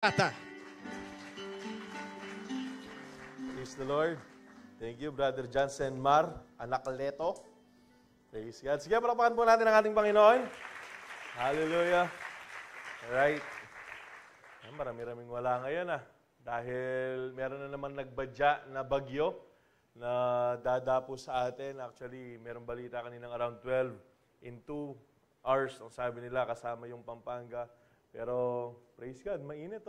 Ata. Praise the Lord. Thank you, Brother Johnson Mar, anak Leto. Praise God. Sige, palakpakan po natin ang ating Panginoon. Hallelujah. Alright. Marami-raming wala ngayon dahil meron na naman nagbadya na bagyo na dadapo sa atin. Actually, merong balita kaninang around 12 in 2 hours. Ang sabi nila, kasama yung Pampanga. Pero, praise God, mainit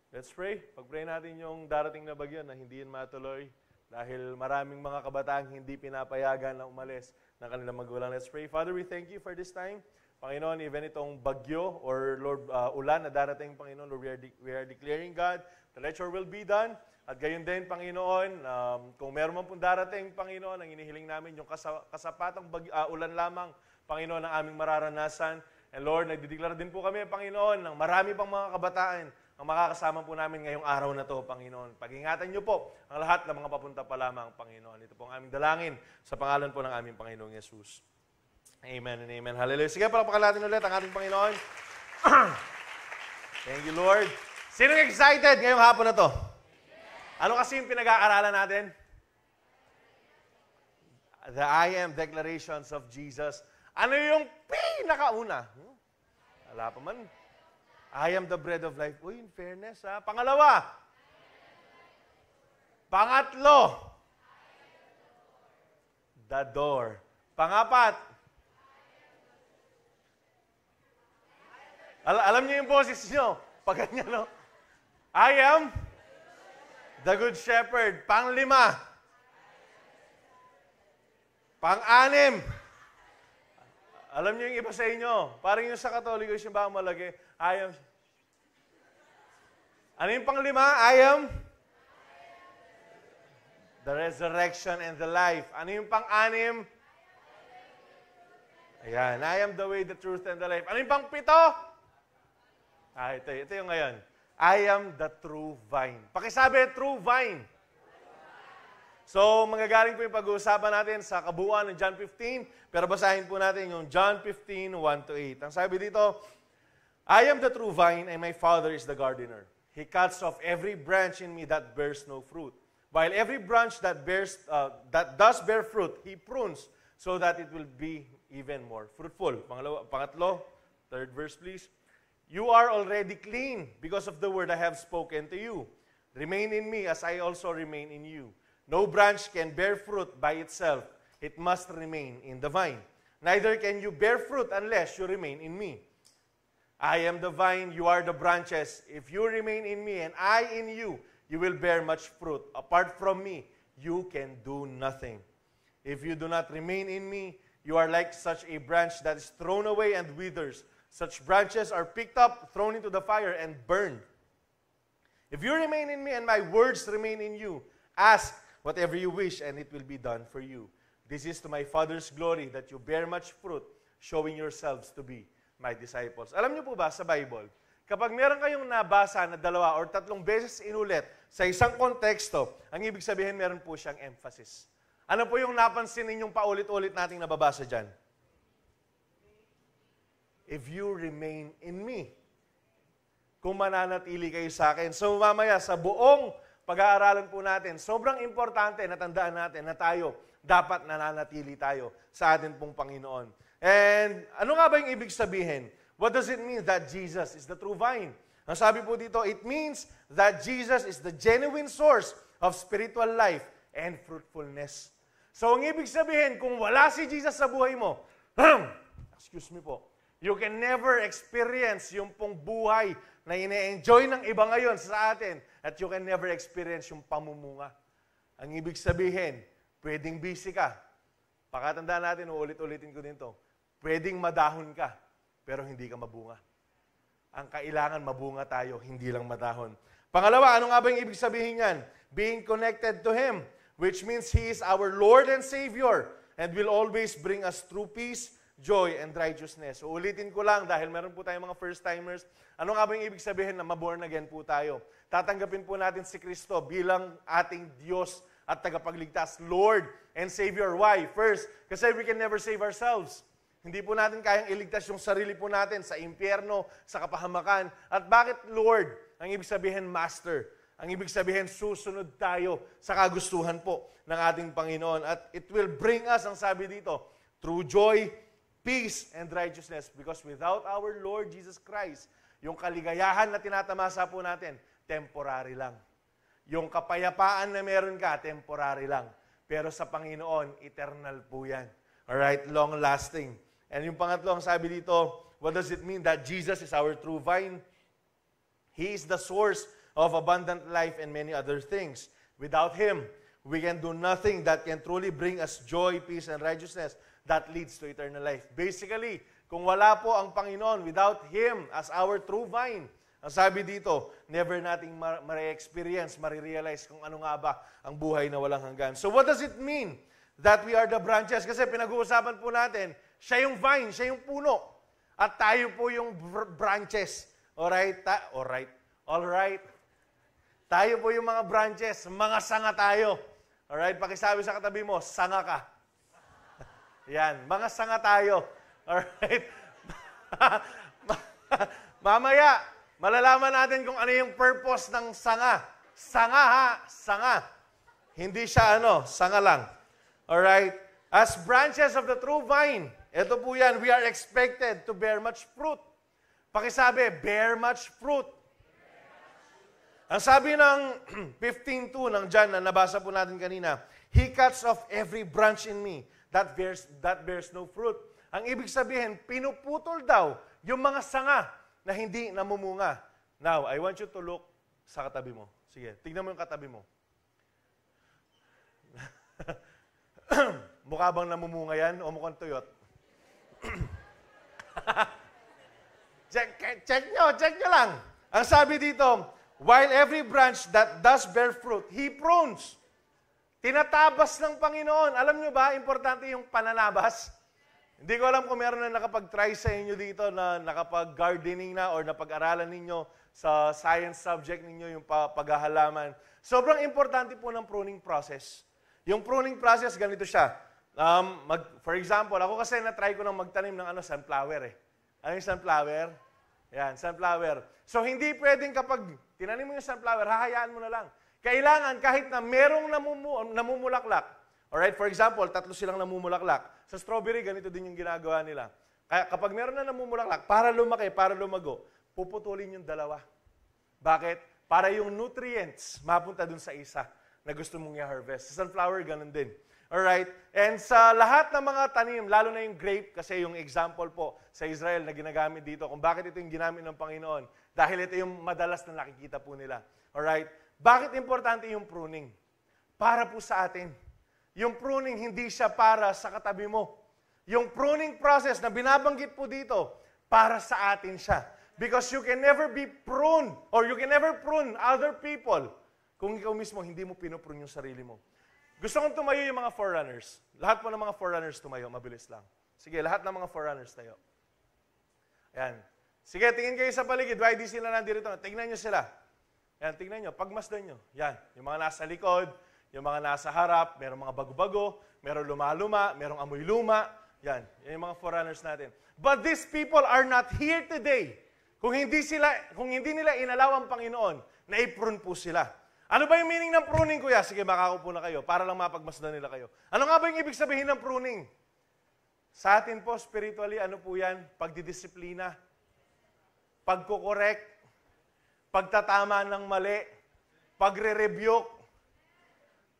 Let's pray. Pag-pray natin yung darating na bagyo na hindi yan matuloy dahil maraming mga kabataang hindi pinapayagan na umalis ng kanilang magulang. Let's pray. Father, we thank you for this time. Panginoon, even itong bagyo or Lord, ulan na darating, Panginoon, Lord, we are declaring, God, that let your will be done. At gayon din, Panginoon, kung meron man pong darating, Panginoon, ang inihiling namin yung kasapatang ulan lamang, Panginoon, ang aming mararanasan. And Lord, nagdideklara din po kami, Panginoon, ng marami pang mga kabataan ang makakasama po namin ngayong araw na to, Panginoon. Pag-ingatan niyo po ang lahat ng mga papunta pa lamang, Panginoon. Ito po ang aming dalangin sa pangalan po ng aming Panginoong Yesus. Amen and amen. Hallelujah. Sige, palakpakan natin ulit ang ating Panginoon. Thank you, Lord. Sino excited ngayong hapon na to? Ano kasi yung pinag-aaralan natin? The I am declarations of Jesus. Ano yung pinakauna? Wala pa man. I am the bread of life. Uy, in fairness Pangalawa. Pangatlo. The door. Pangapat. Alam niyo yung boses niyo. Pag ganyan, I am the good shepherd. Panglima. Pang-anim. Alam niyo yung iba sa inyo, parang yung sa Katoliko, yung ba malagi, I am... Ano yung panglima? I am the resurrection and the life. Ano yung pang-anim? Ayan, I am the way, the truth, and the life. Ano yung pang-pito? Ito yung ngayon. I am the true vine. Pakisabi, true vine. So, manggagaling po yung pag-uusapan natin sa kabuuan ng John 15, pero basahin po natin yung John 15, 1-8. Ang sabi dito, I am the true vine and my Father is the gardener. He cuts off every branch in me that bears no fruit, while every branch that does bear fruit, He prunes so that it will be even more fruitful. Pangatlo, third verse please. You are already clean because of the word I have spoken to you. Remain in me as I also remain in you. No branch can bear fruit by itself. It must remain in the vine. Neither can you bear fruit unless you remain in me. I am the vine, you are the branches. If you remain in me and I in you, you will bear much fruit. Apart from me, you can do nothing. If you do not remain in me, you are like such a branch that is thrown away and withers. Such branches are picked up, thrown into the fire, and burned. If you remain in me and my words remain in you, ask whatever you wish, and it will be done for you. This is to my Father's glory, that you bear much fruit, showing yourselves to be my disciples. Alam niyo po ba sa Bible, kapag meron kayong nabasa na 2 or 3 beses inulit sa isang konteksto, ang ibig sabihin meron po siyang emphasis. Ano po yung napansin ninyong paulit-ulit nating nababasa dyan? If you remain in me. Kung mananatili kayo sa akin. So mamaya sa buong pag-aaralan po natin, sobrang importante na tandaan natin na tayo, dapat nananatili tayo sa atin pong Panginoon. And ano nga ba yung ibig sabihin? What does it mean that Jesus is the true vine? Ang sabi po dito, it means that Jesus is the genuine source of spiritual life and fruitfulness. So ang ibig sabihin, kung wala si Jesus sa buhay mo, excuse me po, you can never experience yung pong buhay na ine-enjoy ng iba ngayon sa atin at you can never experience yung pamumunga. Ang ibig sabihin, pwedeng busy ka. Pakatandaan natin, uulit-ulitin ko din to. Pwedeng madahon ka, pero hindi ka mabunga. Ang kailangan mabunga tayo, hindi lang madahon. Pangalawa, ano nga ba yung ibig sabihin yan? Being connected to Him, which means He is our Lord and Savior and will always bring us true peace, joy, and righteousness. So, ulitin ko lang dahil meron po tayong mga first-timers. Ano nga ba yung ibig sabihin na maborn again po tayo? Tatanggapin po natin si Kristo bilang ating Diyos at tagapagligtas, Lord and Savior. Why? First, kasi we can never save ourselves. Hindi po natin kayang iligtas yung sarili po natin sa impyerno, sa kapahamakan. At bakit Lord? Ang ibig sabihin, Master. Ang ibig sabihin, susunod tayo sa kagustuhan po ng ating Panginoon. At it will bring us, ang sabi dito, true joy, peace, and righteousness. Because without our Lord Jesus Christ, yung kaligayahan na tinatamasa po natin, temporary lang. Yung kapayapaan na meron ka, temporary lang. Pero sa Panginoon, eternal po yan. Alright, long-lasting. And yung pangatlo, ang sabi dito, what does it mean that Jesus is our true vine? He is the source of abundant life and many other things. Without Him, we can do nothing that can truly bring us joy, peace, and righteousness that leads to eternal life. Basically, kung wala po ang Panginoon, without Him as our true vine, ang sabi dito, never nating ma-experience, ma-realize kung ano nga ba ang buhay na walang hanggan. So what does it mean that we are the branches? Kasi pinag-uusapan po natin, siya yung vine, siya yung puno. At tayo po yung branches. Alright? Alright. Tayo po yung mga branches, mga sanga tayo. Alright? Pakisabi sa katabi mo, sanga ka. Yan, mga sanga tayo. Alright? Mamaya, malalaman natin kung ano yung purpose ng sanga. Sanga ha, sanga. Hindi siya sanga lang. Alright? As branches of the true vine, ito po yan, we are expected to bear much fruit. Pakisabi, bear much fruit. Ang sabi ng 15:2 ng John na nabasa po natin kanina, He cuts off every branch in me that bears no fruit. Ang ibig sabihin, pinuputol daw yung mga sanga na hindi namumunga. Now, I want you to look sa katabi mo. Sige, tignan mo yung katabi mo. Mukha bang namumunga yan o mukhang tuyot? check nyo lang. Ang sabi dito, while every branch that does bear fruit, He prunes. Tinatabas ng Panginoon. Alam nyo ba, importante yung pananabas? Hindi ko alam kung meron na nakapag-try sa inyo dito na nakapag-gardening na or napag-aralan ninyo sa science subject ninyo yung paghahalaman. Sobrang importante po ng pruning process. Yung pruning process, ganito siya. For example, ako kasi na-try ko nang magtanim ng sunflower eh. Ano yung sunflower? Yan, sunflower. So, hindi pwedeng kapag tinanim mo yung sunflower, hahayaan mo na lang. Kailangan kahit na merong namumulaklak. Alright, for example, 3 silang namumulaklak. Sa strawberry, ganito din yung ginagawa nila. Kaya kapag meron na namumulaklak, para lumaki, para lumago, puputulin yung 2. Bakit? Para yung nutrients mapunta dun sa isa na gusto mong i-harvest. Sa sunflower, ganun din. Alright? And sa lahat ng mga tanim, lalo na yung grape, kasi yung example po sa Israel na ginagamit dito, kung bakit ito yung ginamit ng Panginoon, dahil ito yung madalas na nakikita po nila. Alright? Bakit importante yung pruning? Para po sa atin. Yung pruning, hindi siya para sa katabi mo. Yung pruning process na binabanggit po dito, para sa atin siya. Because you can never be pruned, or you can never prune other people, kung ikaw mismo hindi mo pinuprune yung sarili mo. Gusto kong tumayo yung mga forerunners. Lahat po ng mga forerunners tumayo, mabilis lang. Sige, lahat ng mga forerunners tayo. Ayan. Sige, tingin kayo sa paligid. Why di sila nandito? Tingnan nyo sila. Ayan, tingnan nyo. Pagmasdan nyo. Yan. Yung mga nasa likod, yung mga nasa harap, merong mga bago-bago, merong luma-luma, merong amoy luma. Yan. Yan yung mga forerunners natin. But these people are not here today. Kung hindi nila inalaw ang Panginoon, na i-prune po sila. Ano ba yung meaning ng pruning, kuya? Sige, makakaupo na kayo para lang mapagmasdan nila kayo. Ano nga ba yung ibig sabihin ng pruning? Sa atin po, spiritually, ano po yan? Pagdidisiplina, pagkukorek, pagtatama ng mali, pagre-rebuke.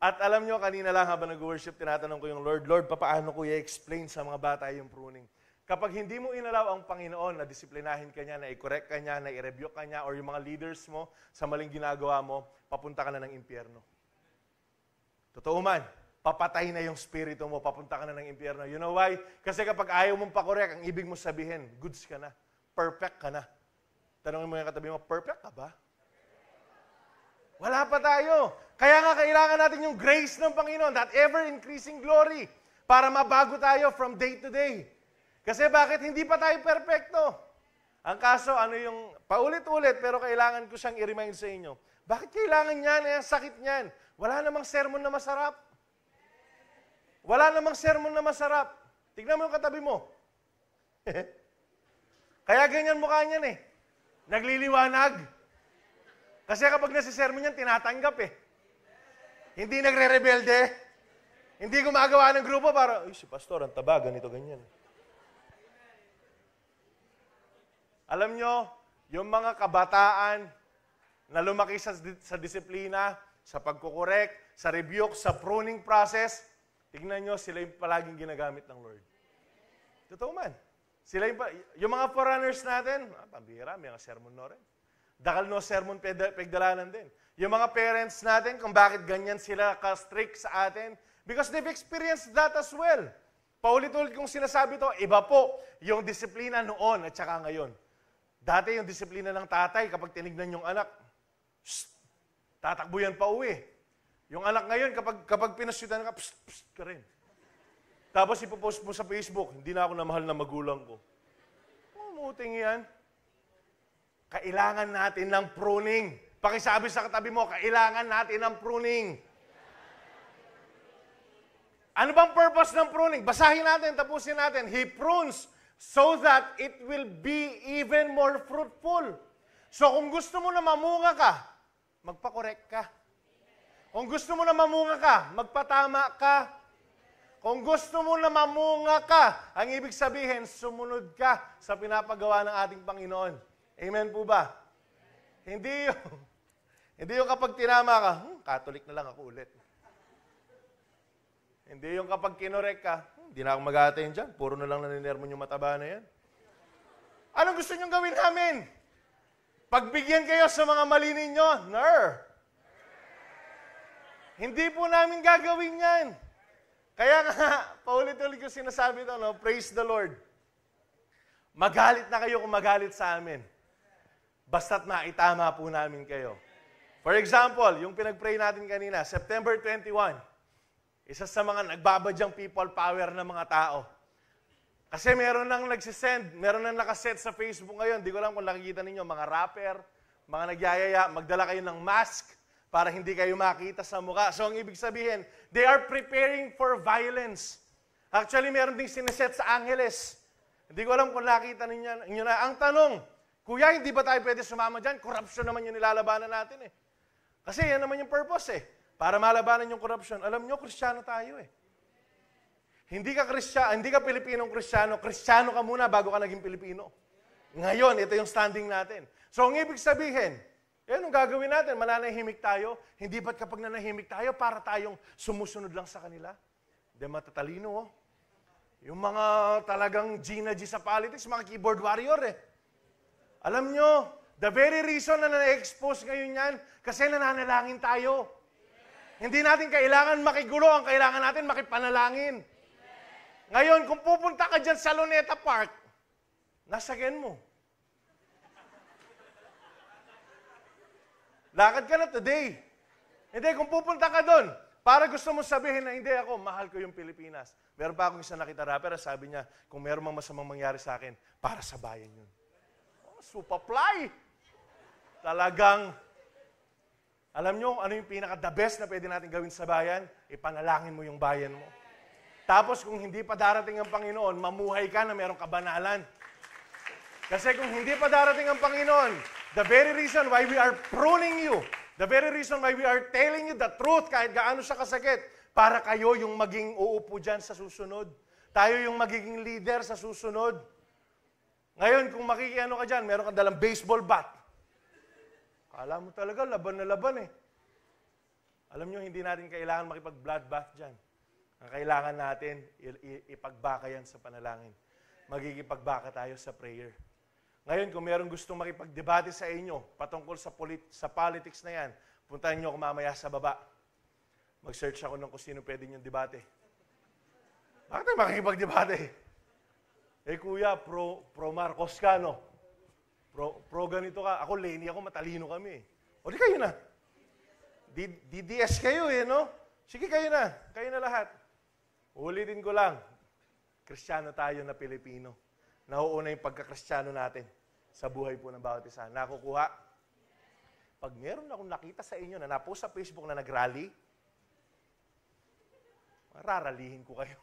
At alam nyo, kanina lang habang nag-worship, tinatanong ko yung Lord, paano ko i-explain sa mga bata yung pruning? Kapag hindi mo inalaw ang Panginoon na disiplinahin ka niya, na i-correct ka niya, na i-rebuke ka niya, or yung mga leaders mo sa maling ginagawa mo, papunta ka na ng impyerno. Totoo man, papatay na yung spirito mo, papunta ka na ng impyerno. You know why? Kasi kapag ayaw mong pakorek, ang ibig mo sabihin, goods ka na, perfect ka na. Tanongin mo yung katabi mo, perfect ka ba? Wala pa tayo. Kaya nga kailangan natin yung grace ng Panginoon, that ever-increasing glory, para mabago tayo from day to day. Kasi bakit hindi pa tayo perfecto? Ang kaso, yung paulit-ulit, pero kailangan ko siyang i-remind sa inyo. Bakit kailangan niyan? Sakit niyan. Wala namang sermon na masarap. Wala namang sermon na masarap. Tignan mo yung katabi mo. Kaya ganyan mukha niyan eh. Nagliliwanag. Kasi kapag nasisermon niyan, tinatanggap eh. Hindi nagre-rebelde. Hindi gumagawa ng grupo para, si pastor, ang taba, ganito, ganyan. Alam nyo, yung mga kabataan na lumaki sa disiplina, sa pagkukorek, sa rebuke, sa pruning process, tignan nyo, sila yung palaging ginagamit ng Lord. Totoo man. Sila yung mga foreigners natin, pambihira, may mga sermon no rin. Dakal no sermon pegdalanan din. Yung mga parents natin, kung bakit ganyan sila ka-strict sa atin, because they've experienced that as well. Paulit-ulit kong sinasabi to, iba po yung disiplina noon at saka ngayon. Dati yung disiplina ng tatay, kapag tinignan yung anak, tatakbo yan pa uwi. Yung anak ngayon, kapag pinasyutan ka, psst ka rin. Tapos ipopost mo sa Facebook, hindi na ako namahal na magulang ko. Muting yan. Kailangan natin ng pruning. Pakisabi sa katabi mo, kailangan natin ng pruning. Ano bang purpose ng pruning? Basahin natin, tapusin natin. He prunes so that it will be even more fruitful. So kung gusto mo na mamunga ka, magpa-correct ka. Kung gusto mo na mamunga ka, magpatama ka. Kung gusto mo na mamunga ka, ang ibig sabihin, sumunod ka sa pinapagawa ng ating Panginoon. Amen po ba? Hindi yung kapag tinama ka, Catholic na lang ako ulit. Hindi yung kapag kinorek ka, hindi na ako mag-a-attend dyan. Puro na lang naninermon yung mataba na yan. Anong gusto niyong gawin namin? Pagbigyan kayo sa mga mali ninyo? Hindi po namin gagawin yan. Kaya nga, paulit-ulit ko sinasabi ito, no? Praise the Lord. Magalit na kayo kung magalit sa amin. Basta't maitama po namin kayo. For example, yung pinag-pray natin kanina, September 21, isa sa mga nagbabadyang people power na mga tao. Kasi meron nang nagsisend, meron nang nakaset sa Facebook ngayon, di ko alam kung nakikita ninyo, mga rapper, mga nagyayaya, magdala kayo ng mask para hindi kayo makita sa mukha. So ang ibig sabihin, they are preparing for violence. Actually, meron ding sineset sa Angeles. Hindi ko alam kung nakita ninyo na. Ang tanong, kuya, hindi ba tayo pwede sumama dyan? Corruption naman yung nilalabanan natin eh. Kasi yan naman yung purpose eh. Para malabanan yung corruption. Alam nyo, Kristiyano tayo eh. Hindi ka Pilipinong Kristiyano. Kristiyano ka muna bago ka naging Pilipino. Ngayon, ito yung standing natin. So, ang ibig sabihin, yan ang gagawin natin. Mananahimik tayo. Hindi ba't kapag nanahimik tayo, para tayong sumusunod lang sa kanila? Hindi matatalino oh. Yung mga talagang Gina G sa politics, mga keyboard warrior eh. Alam nyo, the very reason na na-expose ngayon yan, kasi nananalangin tayo. Hindi natin kailangan makigulo, ang kailangan natin makipanalangin. Ngayon, kung pupunta ka dyan sa Luneta Park, nasagyan mo. Lakad ka na today. Hindi, kung pupunta ka doon, para gusto mo sabihin na hindi ako, mahal ko yung Pilipinas. Meron pa akong isang nakita rapper, sabi niya, kung meron mang masamang mangyari sa akin, para sa bayan yun. Supaply. Talagang, alam nyo, ano yung pinaka-the best na pwede natin gawin sa bayan? Ipanalangin mo yung bayan mo. Tapos kung hindi pa darating ang Panginoon, mamuhay ka na merong kabanalan. Kasi kung hindi pa darating ang Panginoon, the very reason why we are pruning you, the very reason why we are telling you the truth, kahit gaano siya kasakit, para kayo yung maging uupo dyan sa susunod. Tayo yung magiging leader sa susunod. Ngayon, kung makikiano ka dyan, meron ka dalang baseball bat. Kala mo talaga, laban na laban eh. Alam nyo, hindi natin kailangan makipag-bloodbath dyan. Ang kailangan natin, ipagbaka yan sa panalangin. Magkikipagbaka tayo sa prayer. Ngayon, kung meron gustong makipagdebate sa inyo, patungkol sa politics na yan, puntahan nyo ako mamaya sa baba. Mag-search ako ng kung sino pwede nyo debate. Bakit tayo makikipagdebate? Eh kuya, pro Marcos ka, no? Pro ganito ka. Ako, Lenny ako, matalino kami. O di kayo na. DDS kayo eh, no? Sige, kayo na. Kayo na lahat. Ulitin ko lang. Kristiyano tayo na Pilipino. Nauuna yung pagka-Kristiyano natin sa buhay po ng bawat isa. Nakukuha? Pag meron akong nakita sa inyo na napost sa Facebook na nag-rally, mararalihin ko kayo.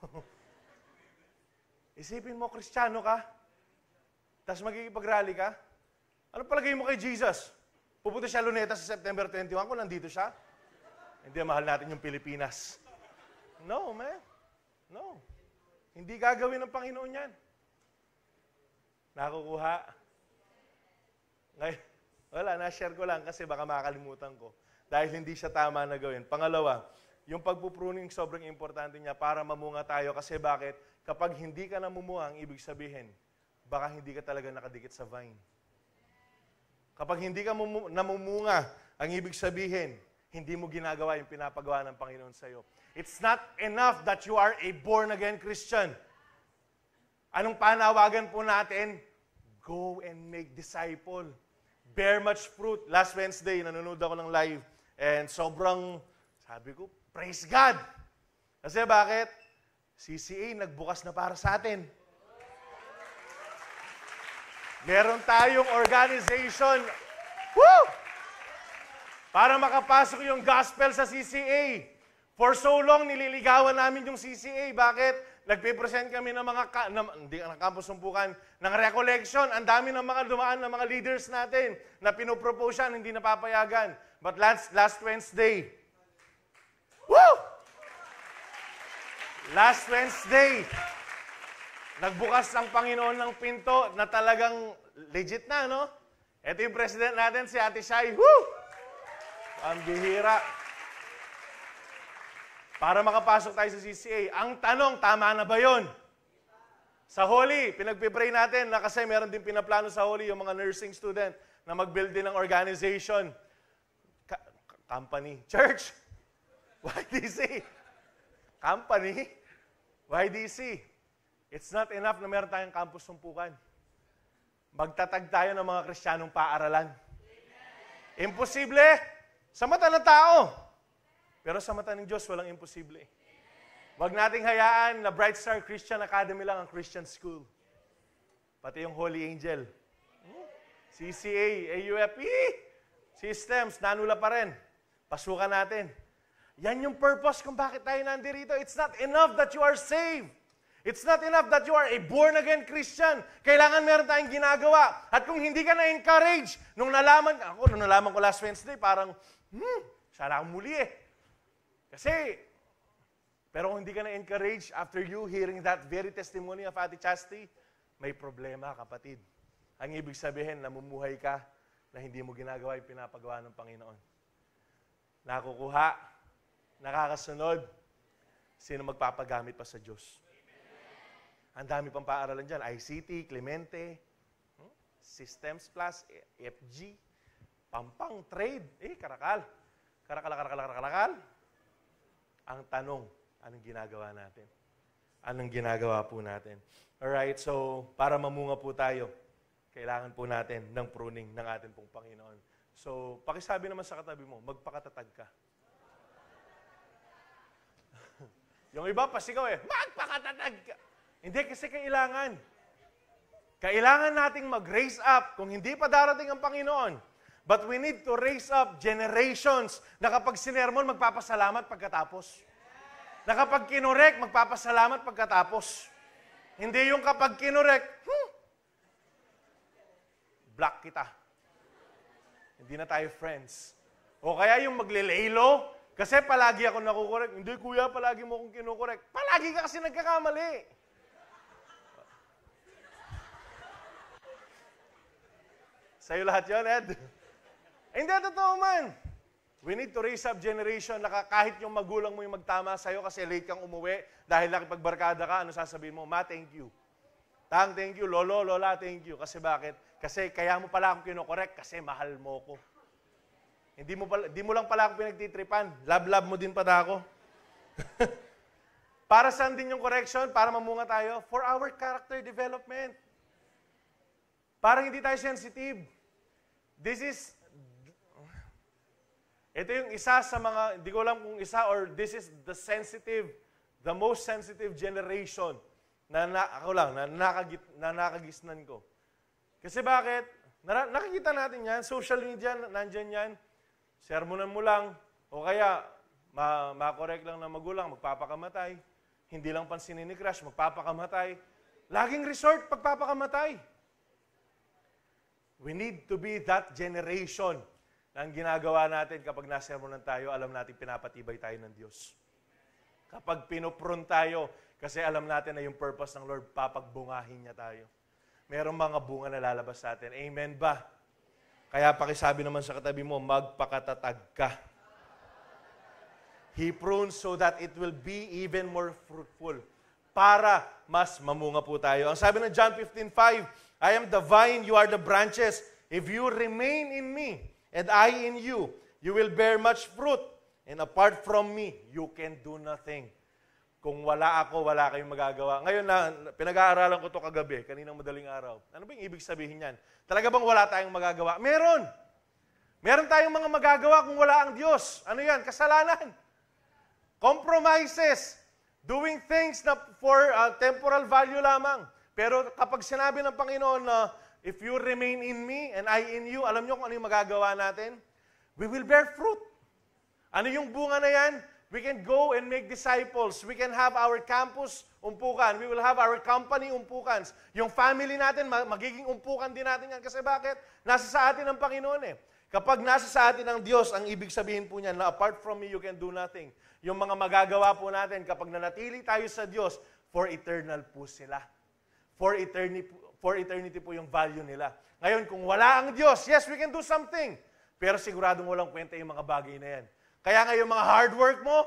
Isipin mo, Kristiyano ka, tapos magkikipag-rally ka? Ano palagay mo kay Jesus? Pupunta siya Luneta sa September 21 kung nandito siya? Hindi, mahal natin yung Pilipinas. No, man. No. Hindi gagawin ng Panginoon yan. Nakukuha? Ngayon, wala, na-share ko lang kasi baka makakalimutan ko. Dahil hindi siya tama na gawin. Pangalawa, yung pagpupruning sobrang importante niya para mamunga tayo. Kasi bakit? Kapag hindi ka namumunga, ang ibig sabihin, baka hindi ka talaga nakadikit sa vine. Kapag hindi ka namumunga, ang ibig sabihin, hindi mo ginagawa yung pinapagawa ng Panginoon sa iyo. It's not enough that you are a born-again Christian. Anong panawagan po natin? Go and make disciple. Bear much fruit. Last Wednesday, nanonood ako ng live. And sobrang, sabi ko, praise God! Kasi bakit? CCA nagbukas na para sa atin. Meron tayong organization. Woo! Para makapasok yung gospel sa CCA. For so long, nililigawan namin yung CCA. Bakit? Nagpipresent kami ng mga, hindi ng campus sumpukan, ng recollection. Ang dami ng mga dumaan ng mga leaders natin na pinopropose yan, hindi napapayagan. But last Wednesday, woo! Last Wednesday, nagbukas ang Panginoon ng pinto na talagang legit na, no? Ito yung president natin, si Ate Shai. Woo! Ang bihira. Para makapasok tayo sa CCA, ang tanong, tama na ba yun? Sa Holy, pinagpipray natin na kasi meron din pinaplano sa Holy yung mga nursing student na mag-build din ng organization. Company. Church. YDC. Company. YDC. It's not enough na meron tayong campus sumpukan. Magtatag tayo ng mga Kristiyanong paaralan. Imposible sa mata ng tao. Pero sa mata ng Diyos, walang imposible. Huwag nating hayaan na Bright Star Christian Academy lang ang Christian school. Pati yung Holy Angel. CCA, AUFE, systems, nanula pa rin. Pasukan natin. Yan yung purpose kung bakit tayo nandirito. It's not enough that you are saved. It's not enough that you are a born-again Christian. Kailangan meron tayong ginagawa. At kung hindi ka na-encourage, nung nalaman ko last Wednesday, parang, sana akong muli eh. Kasi, pero kung hindi ka na-encourage after you hearing that very testimony of Ate Chastity, may problema, kapatid. Ang ibig sabihin, namumuhay ka na hindi mo ginagawa yung pinapagawa ng Panginoon. Nakukuha, nakakasunod, sino magpapagamit pa sa Diyos? Ang dami pang paaralan dyan. ICT, Clemente, Systems Plus, FG, Pampang, Trade, Karakal. Karakal. Ang tanong, anong ginagawa natin? Anong ginagawa po natin? Alright, so para mamunga po tayo, kailangan po natin ng pruning ng ating pong Panginoon. So, pakisabi naman sa katabi mo, magpakatatag ka. Yung iba, pasigaw magpakatatag ka. Hindi, kasi kailangan. Kailangan nating mag-raise up kung hindi pa darating ang Panginoon. But we need to raise up generations na kapag sinermon, magpapasalamat pagkatapos. Na kapag kinorek, magpapasalamat pagkatapos. Hindi yung kapag kinorek, block kita. Hindi na tayo friends. O kaya yung maglilelo, kasi palagi ako nakukorek. Hindi, kuya, palagi mo akong kinukorek. Palagi ka kasi nagkakamali. Sa'yo lahat yun, Ed? Hindi, totoo man. We need to raise up generation na kahit yung magulang mo yung magtama sa'yo kasi late kang umuwi dahil nakipagbarkada ka, ano sasabihin mo? Ma, thank you. Tang, thank you. Lolo, lola, thank you. Kasi bakit? Kasi kaya mo pala akong kinokorek kasi mahal mo ko. Hindi mo lang pala ako pinagtitripan. Love mo din pala ako. Para saan din yung correction? Para mamunga tayo? For our character development. Para hindi tayo sensitive. Ito yung isa sa mga, hindi ko alam kung isa or this is the most sensitive generation na nakagisnan ko. Kasi bakit? Nakikita natin yan, social media, nandyan yan. Sermonan mo lang, o kaya makorek lang na magulang, magpapakamatay. Hindi lang pansinin ni crush, magpapakamatay. Laging resort, pagpapakamatay. We need to be that generation na ang ginagawa natin kapag nasermonan tayo, alam natin pinapatibay tayo ng Diyos. Kapag pinupron tayo, kasi alam natin na yung purpose ng Lord, papagbungahin niya tayo. Merong mga bunga na lalabas sa atin. Amen ba? Kaya pakisabi naman sa katabi mo, magpakatatag ka. He prunes so that it will be even more fruitful. Para mas mamunga po tayo. Ang sabi ng John 15:5, I am the vine, you are the branches. If you remain in me, and I in you, you will bear much fruit. And apart from me, you can do nothing. Kung wala ako, wala kayong magagawa. Ngayon na, pinag-aaralan ko ito kagabi, kaninang madaling araw. Ano ba yung ibig sabihin yan? Talaga bang wala tayong magagawa? Meron! Meron tayong mga magagawa kung wala ang Diyos. Ano yan? Kasalanan. Compromises. Doing things na for temporal value lamang. Pero kapag sinabi ng Panginoon na, if you remain in me and I in you, alam nyo kung ano yung magagawa natin? We will bear fruit. Ano yung bunga na yan? We can go and make disciples. We can have our campus umpukan. We will have our company umpukans. Yung family natin, magiging umpukan din natin yan. Kasi bakit? Nasa sa atin ang Panginoon eh. Kapag nasa sa atin ang Diyos, ang ibig sabihin po niya na apart from me, you can do nothing. Yung mga magagawa po natin, kapag nanatili tayo sa Diyos, for eternal po sila. For eternity po yung value nila. Ngayon, kung wala ang Diyos, yes, we can do something. Pero siguradong walang kwenta yung mga bagay na yan. Kaya nga yung mga hard work mo,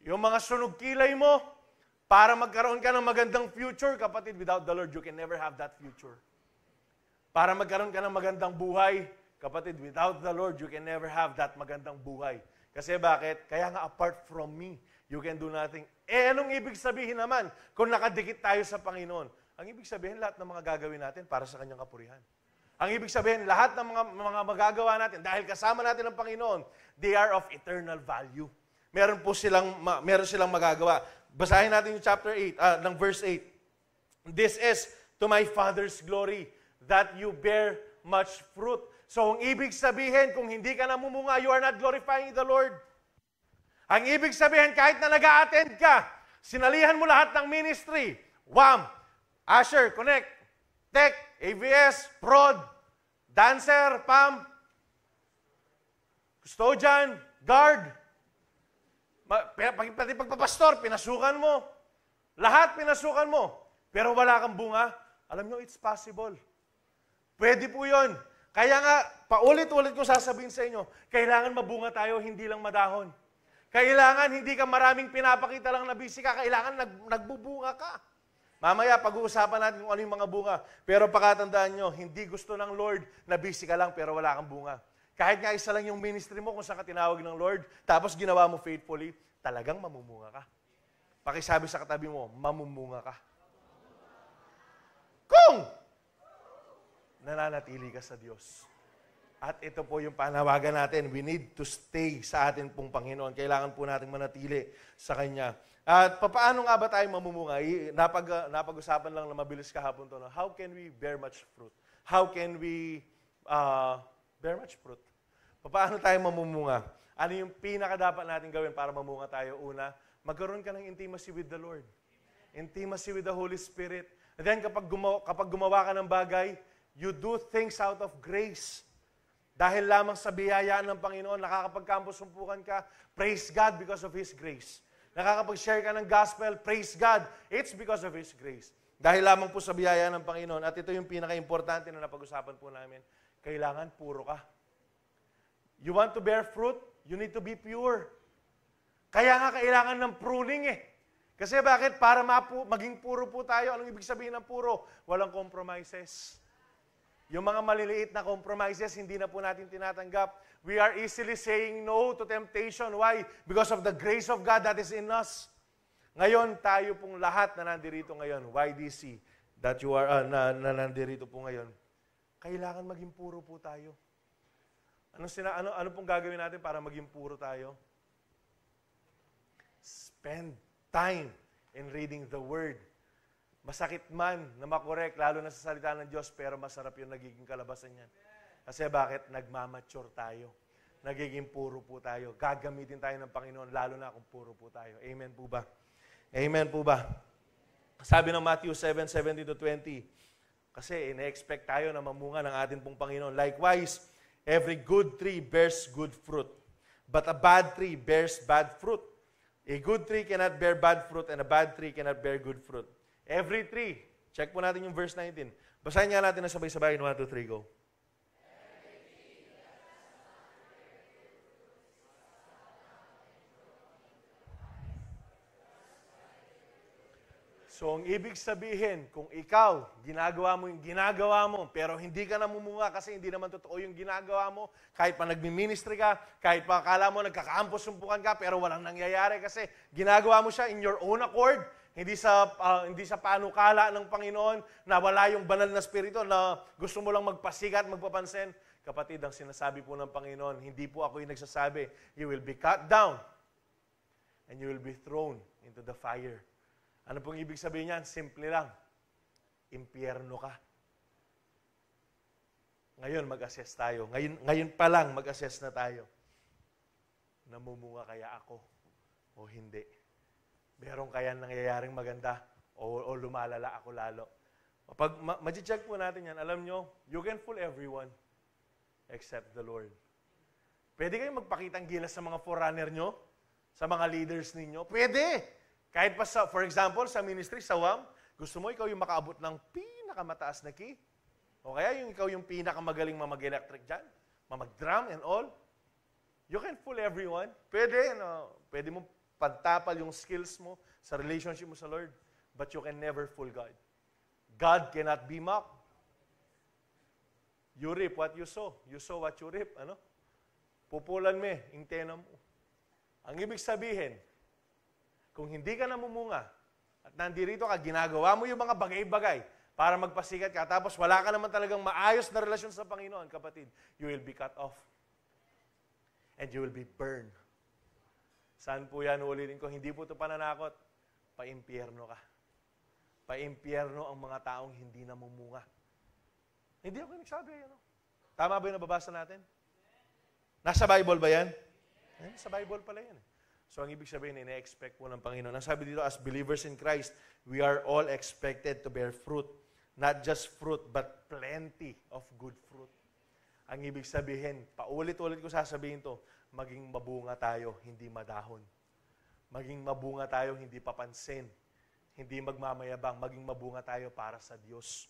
yung mga sunog kilay mo, para magkaroon ka ng magandang future, kapatid, without the Lord, you can never have that future. Para magkaroon ka ng magandang buhay, kapatid, without the Lord, you can never have that magandang buhay. Kasi bakit? Kaya nga apart from me, you can do nothing. Eh, anong ibig sabihin naman kung nakadikit tayo sa Panginoon? Ang ibig sabihin, lahat ng mga gagawin natin para sa Kanyang kapurihan. Ang ibig sabihin, lahat ng mga magagawa natin, dahil kasama natin ang Panginoon, they are of eternal value. Meron silang magagawa. Basahin natin yung chapter 8, ng verse 8. This is to my Father's glory, that you bear much fruit. So, ang ibig sabihin, kung hindi ka namumunga, you are not glorifying the Lord. Ang ibig sabihin, kahit na nag-a-attend ka, sinalihan mo lahat ng ministry, WAM, Usher, Connect, Tech, AVS, Prod, Dancer, PAM, Custodian, Guard, pati pagpapastor, pinasukan mo. Lahat pinasukan mo. Pero wala kang bunga. Alam nyo, it's possible. Pwede po yun. Kaya nga, paulit-ulit ko sasabihin sa inyo, kailangan mabunga tayo, hindi lang madahon. Kailangan hindi ka maraming pinapakita lang na busy ka, kailangan nagbubunga ka. Mamaya, pag-uusapan natin kung ano yung mga bunga. Pero pakatandaan nyo, hindi gusto ng Lord na busy ka lang pero wala kang bunga. Kahit nga isa lang yung ministry mo kung saan ka tinawag ng Lord, tapos ginawa mo faithfully, talagang mamumunga ka. Pakisabi sa katabi mo, mamumunga ka. Kung nananatili ka sa Diyos. At ito po yung panawagan natin. We need to stay sa atin pong Panginoon. Kailangan po natin manatili sa Kanya. At paano nga ba tayo mamumunga? Napag-usapan lang na mabilis kahapon to. How can we bear much fruit? How can we bear much fruit? Paano tayo mamumunga? Ano yung pinaka-dapat natin gawin para mamunga tayo? Una, magkaroon ka ng intimacy with the Lord. Intimacy with the Holy Spirit. And then kapag gumawa ka ng bagay, you do things out of grace. Dahil lamang sa biyayaan ng Panginoon, nakakapag-campus-umpukan ka, praise God because of His grace. Nakakapag-share ka ng gospel, praise God, it's because of His grace. Dahil lamang po sa biyayaan ng Panginoon, at ito yung pinaka-importante na napag-usapan po namin, kailangan puro ka. You want to bear fruit, you need to be pure. Kaya nga kailangan ng pruning eh. Kasi bakit? Para maging puro po tayo. Anong ibig sabihin ng puro? Walang compromises. Yung mga maliliit na compromises, hindi na po natin tinatanggap. We are easily saying no to temptation. Why? Because of the grace of God that is in us. Ngayon, tayo pong lahat na nandirito ngayon, YDC, that you are, na nandirito po ngayon, kailangan maging puro po tayo. Ano pong gagawin natin para maging puro tayo? Spend time in reading the Word. Masakit man na makorek, lalo na sa salita ng Diyos, pero masarap yung nagiging kalabasan niyan. Kasi bakit? Nagmamature tayo. Nagiging puro po tayo. Gagamitin tayo ng Panginoon, lalo na kung puro po tayo. Amen po ba? Amen po ba? Sabi ng Matthew 7:17-20, Kasi ine-expect tayo na mamunga ng ating pong Panginoon. Likewise, every good tree bears good fruit, but a bad tree bears bad fruit. A good tree cannot bear bad fruit, and a bad tree cannot bear good fruit. Every tree. Check po natin yung verse 19. Basahin nga natin na sabay-sabay. 1, 2, 3, go. So, ang ibig sabihin, kung ikaw, ginagawa mo yung ginagawa mo, pero hindi ka namumunga kasi hindi naman totoo yung ginagawa mo, kahit pa nagmi-ministry ka, kahit pa akala mo nagkakampos-sumpukan ka, pero walang nangyayari kasi ginagawa mo siya in your own accord, hindi sa panukala ng Panginoon, na wala yung banal na spirito na gusto mo lang magpasikat, magpapansin. Kapatid, ang sinasabi po ng Panginoon, hindi po ako yung nagsasabi, you will be cut down and you will be thrown into the fire. Ano pong ibig sabihin niyan? Simple lang. Impyerno ka. Ngayon, mag-assess tayo. Ngayon pa lang, mag-assess na tayo. Namumunga kaya ako o hindi? Meron kaya nangyayaring maganda o lumalala ako lalo? Pag ma-check po natin yan, alam nyo, you can fool everyone except the Lord. Pwede kayong magpakitang gilas sa mga forerunner nyo? Sa mga leaders ninyo? Pwede! Kahit pa for example, sa ministry, sa WAM, gusto mo ikaw yung makaabot ng pinakamataas na key? O kaya ikaw yung pinakamagaling mamag-electric dyan? Mamag-drum and all? You can fool everyone. Pwede, pwede mo pantapal yung skills mo sa relationship mo sa Lord. But you can never fool God. God cannot be mocked. You reap what you sow. You sow what you reap. Ano? Pupulan mo, intena mo. Ang ibig sabihin, kung hindi ka namumunga at nandirito ka, ginagawa mo yung mga bagay-bagay para magpasikat ka, tapos wala ka naman talagang maayos na relasyon sa Panginoon, kapatid, you will be cut off. And you will be burned. Saan po yan? Ulitin ko, hindi po ito pananakot. Paimpyerno ka. Paimpyerno ang mga taong hindi namumunga. Hindi ako nagsabi. Ano? Tama ba yung nababasa natin? Nasa Bible ba yan? Sa Bible pala yan. So, ang ibig sabihin, ina-expect po ng Panginoon. Ang sabi dito, as believers in Christ, we are all expected to bear fruit. Not just fruit, but plenty of good fruit. Ang ibig sabihin, paulit-ulit ko sasabihin to, maging mabunga tayo, hindi madahon. Maging mabunga tayo, hindi papansin. Hindi magmamayabang. Maging mabunga tayo para sa Diyos.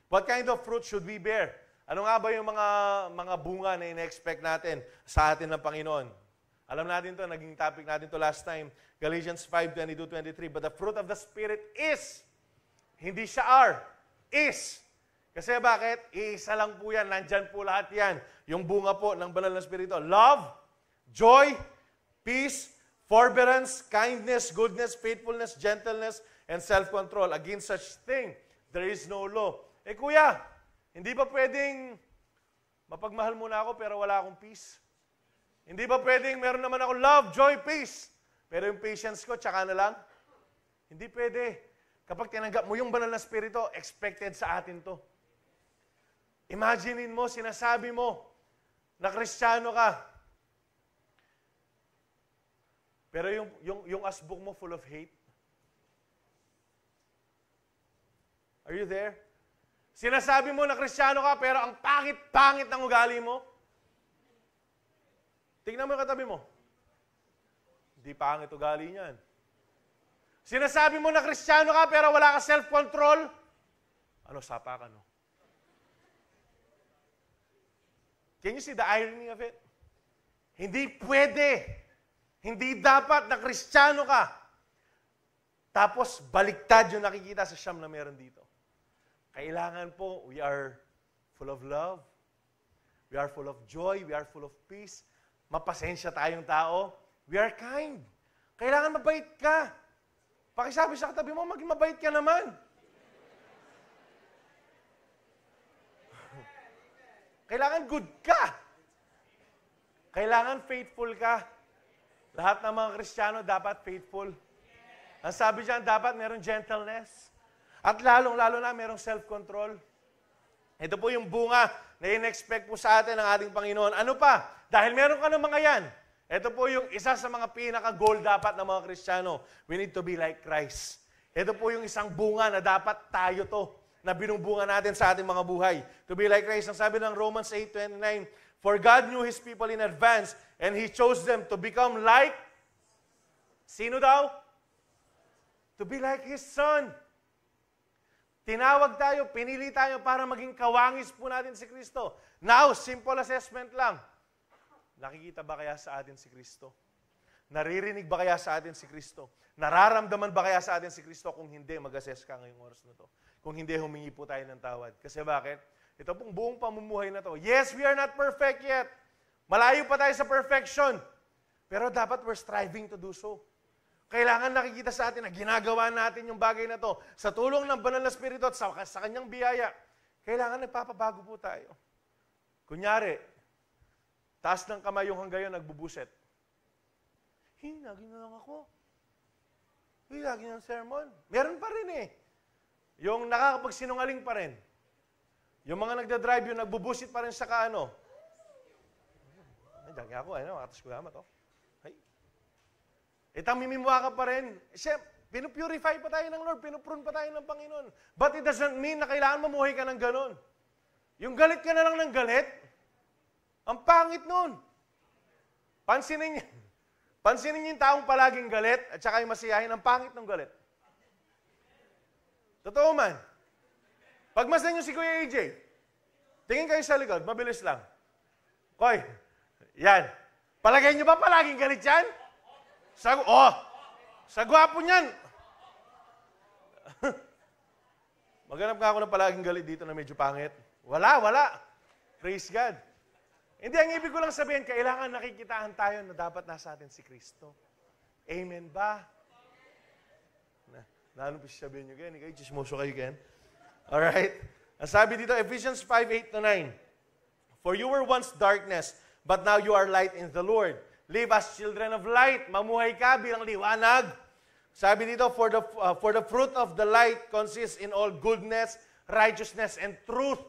What kind of fruit should we bear? Ano nga ba yung mga bunga na ina-expect natin sa atin ng Panginoon? Alam natin to, naging topic natin to last time. Galatians 5:22-23. But the fruit of the Spirit is. Hindi siya are. Is. Kasi bakit? Iisa lang po yan. Nandyan po lahat yan. Yung bunga po ng banal na Espiritu. Love, joy, peace, forbearance, kindness, goodness, faithfulness, gentleness, and self-control. Against such thing, there is no law. Kuya, hindi ba pwedeng mapagmahal muna ako pero wala akong peace? Hindi ba pwedeng meron naman ako love, joy, peace, pero yung patience ko, tsaka na lang? Hindi pwede. Kapag tinanggap mo yung banal na spirito, expected sa atin to. Imaginein mo, sinasabi mo na Kristiyano ka. Pero yung asbuk mo full of hate. Are you there? Sinasabi mo na Kristiyano ka, pero ang pangit-pangit ng ugali mo. Tingnan mo yung katabi mo. Hindi pangit ugali niyan. Sinasabi mo na Kristiyano ka pero wala ka self-control. Ano, sapa ka, no? Can you see the irony of it? Hindi pwede. Hindi dapat na Kristiyano ka. Tapos baliktad yung nakikita sa siyam na meron dito. Kailangan po, we are full of love. We are full of joy. We are full of peace. Mapasensya tayong tao. We are kind. Kailangan mabait ka. Pakisabi sa katabi mo, maging mabait ka naman. Kailangan good ka. Kailangan faithful ka. Lahat ng mga Kristiyano dapat faithful. Ang sabi dyan, dapat merong gentleness. At lalong-lalo na merong self-control. Ito po yung bunga na in-expect po sa atin ng ating Panginoon. Ano pa? Dahil meron ka ng mga yan. Ito po yung isa sa mga pinaka-goal dapat ng mga Kristiyano. We need to be like Christ. Ito po yung isang bunga na dapat tayo to. na binubunga natin sa ating mga buhay. To be like Christ, ang sabi ng Romans 8:29, for God knew His people in advance, and He chose them to become like, sino daw? To be like His Son. Tinawag tayo, pinili tayo para maging kawangis po natin si Kristo. Now, simple assessment lang. Nakikita ba kaya sa atin si Kristo? Naririnig ba kaya sa atin si Kristo? Nararamdaman ba kaya sa atin si Kristo? Kung hindi, mag-assess ka ngayong oras na to. Kung hindi, humingi po tayo ng tawad. Kasi bakit? Ito pong buong pamumuhay na to. Yes, we are not perfect yet. Malayo pa tayo sa perfection. Pero dapat we're striving to do so. Kailangan nakikita sa atin na ginagawa natin yung bagay na to. Sa tulong ng Banal na Espiritu at sa kanyang biyaya, kailangan nagpapabago po tayo. Kunyari, taas ng kamay yung hanggayon, nagbubuset. Lagi na lang ako. Lagi ng sermon. Meron pa rin eh. Yung nakakapagsinungaling pa rin. Yung mga nagdadrive, yung nagbubusit pa rin sa kaano. Lagi ako, makatas ko naman to. Ay. Tamimimwa ka pa rin. Siyempre, pinupurify pa tayo ng Lord, pinuprune pa tayo ng Panginoon. But it doesn't mean na kailangan mamuhay ka ng ganon. Yung galit ka na lang ng galit, ang pangit nun. Pansinin niyo yung taong palaging galit at saka yung masiyahin, ang pangit ng galit. Totoo man. Pagmasdan niyo si Kuya AJ, tingin kayo sa likod, mabilis lang. Koy, yan. Palagay niyo ba palaging galit yan? Sa gwapo niyan. Maghanap nga ako ng palaging galit dito na medyo pangit. Wala. Praise God. Hindi, ang ibig ko lang sabihin, kailangan nakikitaan tayo na dapat nasa atin si Kristo. Amen ba? Nanumpis sabihin nyo, kayo chismoso kayo, Ken. Alright? Ang sabi dito, Ephesians 5:8-9, for you were once darkness, but now you are light in the Lord. Live as children of light. Mamuhay ka bilang liwanag. Sabi dito, for the fruit of the light consists in all goodness, righteousness, and truth.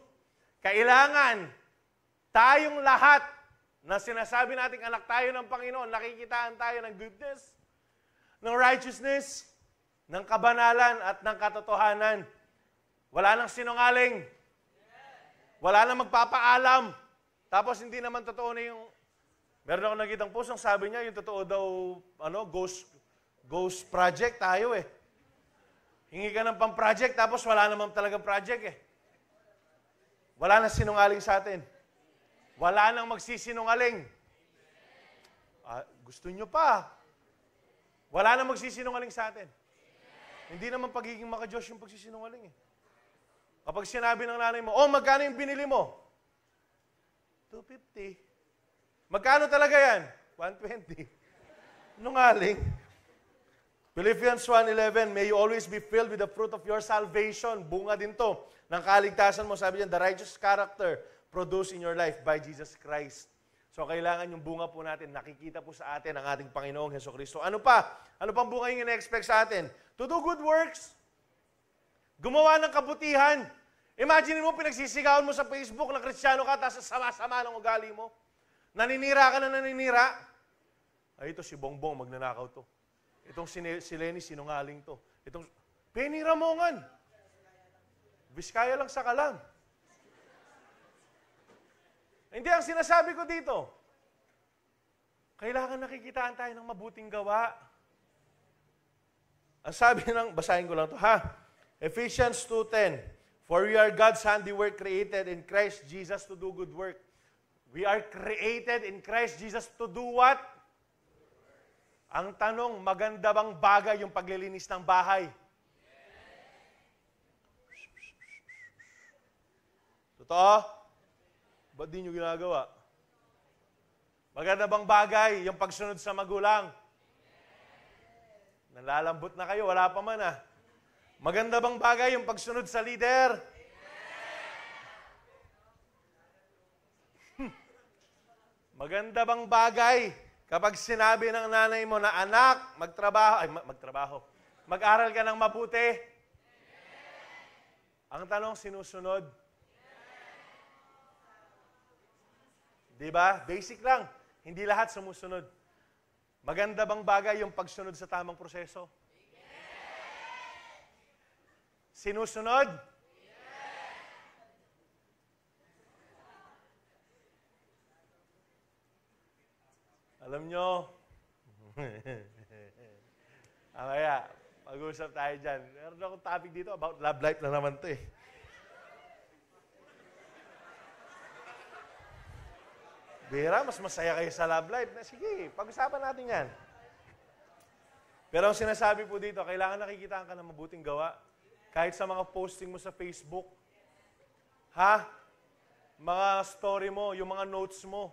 Kailangan tayong lahat na sinasabi nating anak tayo ng Panginoon, nakikitaan tayo ng goodness, ng righteousness, ng kabanalan at ng katotohanan. Wala nang sinungaling. Wala nang magpapaalam. Tapos hindi naman totoo na yung, meron ako nakitang post, ang sabi niya, yung totoo daw, ghost project tayo eh. Hingi ka ng pang-project, tapos wala naman talagang project eh. Wala nang sinungaling sa atin. Wala nang magsisinungaling. Gusto nyo pa. Wala nang magsisinungaling sa atin. Hindi naman pagiging maka-Diyos yung pagsisinungaling eh. Kapag sinabi ng nanay mo, magkano yung binili mo? $250. Magkano talaga yan? $120. Nungaling. Philippians 1:11, may you always be filled with the fruit of your salvation. Bunga din to ng kaligtasan mo. Sabi diyan, the righteous character produced in your life by Jesus Christ. So, kailangan yung bunga po natin, nakikita po sa atin ang ating Panginoong Hesukristo. Ano pa? Ano pang bunga yung ina-expect sa atin? To do good works. Gumawa ng kabutihan. Imagine mo, pinagsisigawan mo sa Facebook na Kristiyano ka, tapos sama-sama ng ugali mo. Naninira ka na naninira. Ay, ito si Bongbong, magnanakaw to. Itong si Lenny, sinungaling to. Itong, peniramongan. Biskaya lang sa kalam. Hindi, ang sinasabi ko dito, kailangan nakikitaan tayo ng mabuting gawa. Ang sabi basahin ko lang to ha. Ephesians 2:10, for we are God's handiwork created in Christ Jesus to do good work. We are created in Christ Jesus to do what? Ang tanong, maganda bang bagay yung paglilinis ng bahay? Totoo? Ba't di nyo ginagawa? Maganda bang bagay yung pagsunod sa magulang? Nalalambot na kayo, wala pa man ah. Maganda bang bagay yung pagsunod sa leader? Maganda bang bagay kapag sinabi ng nanay mo na anak, mag-aral ka ng mabuti? Ang tanong, sinusunod? Diba? Basic lang. Hindi lahat sumusunod. Maganda bang bagay yung pagsunod sa tamang proseso? Sinusunod? Alam nyo, kaya, mag-uusap tayo dyan. Meron akong topic dito about love life na naman to eh. Bira, mas masaya kayo sa love life. Sige, pag-usapan natin yan. Pero ang sinasabi po dito, kailangan nakikitaan ka ng mabuting gawa. Kahit sa mga posting mo sa Facebook. Ha? Mga story mo, yung mga notes mo.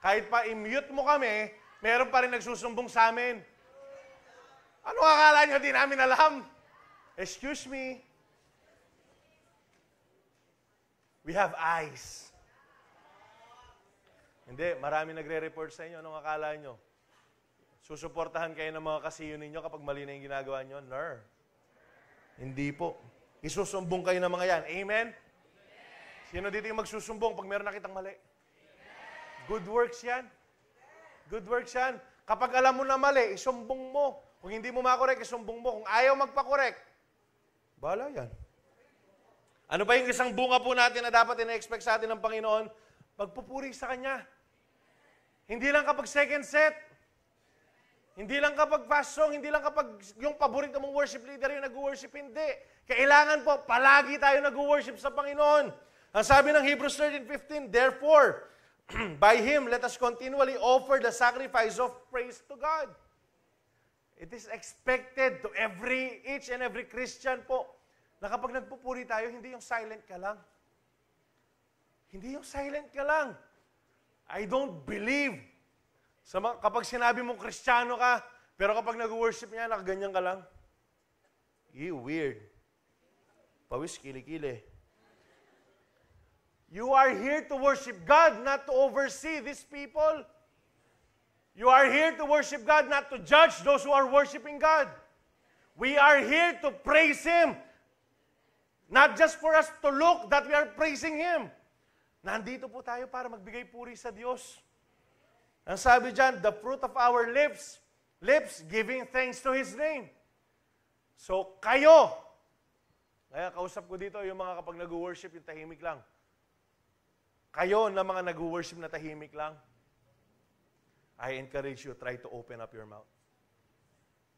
Kahit pa i-mute mo kami, meron pa rin nagsusumbong sa amin. Ano akala nyo, di namin alam? Excuse me. We have eyes. Hindi, marami nagre-report sa inyo. Anong akala nyo? Susuportahan kayo ng mga kasiyo ninyo kapag mali na yung ginagawa nyo? Ner. Hindi po. Isusumbong kayo ng mga yan. Amen? Sino dito yung magsusumbong pag meron nakitang mali? Good works yan. Good works yan. Kapag alam mo na mali, isumbong mo. Kung hindi mo makorek, isumbong mo. Kung ayaw magpakorek, bahala yan. Ano pa yung isang bunga po natin na dapat ina-expect sa atin ng Panginoon? Pagpupuri sa Kanya. Hindi lang kapag second set. Hindi lang kapag fast song. Hindi lang kapag yung paborito mong worship leader yung nag-worship. Hindi. Kailangan po, palagi tayo nag-worship sa Panginoon. Ang sabi ng Hebrews 13:15, therefore, by Him, let us continually offer the sacrifice of praise to God. It is expected to each and every Christian po na kapag nagpupuri tayo, hindi yung silent ka lang. Hindi yung silent ka lang. I don't believe. Kapag sinabi mong Kristiyano ka, pero kapag nag-worship niya, nakaganyan ka lang. Weird. Pawis, kili-kili. You are here to worship God, not to oversee these people. You are here to worship God, not to judge those who are worshiping God. We are here to praise Him. Not just for us to look that we are praising Him. Nandito po tayo para magbigay puri sa Diyos. Ang sabi dyan, the fruit of our lips giving thanks to His name. So, kayo, kaya kausap ko dito, yung mga kapag nag-worship, yung tahimik lang. Kayo na mga nag-worship na tahimik lang, I encourage you, try to open up your mouth.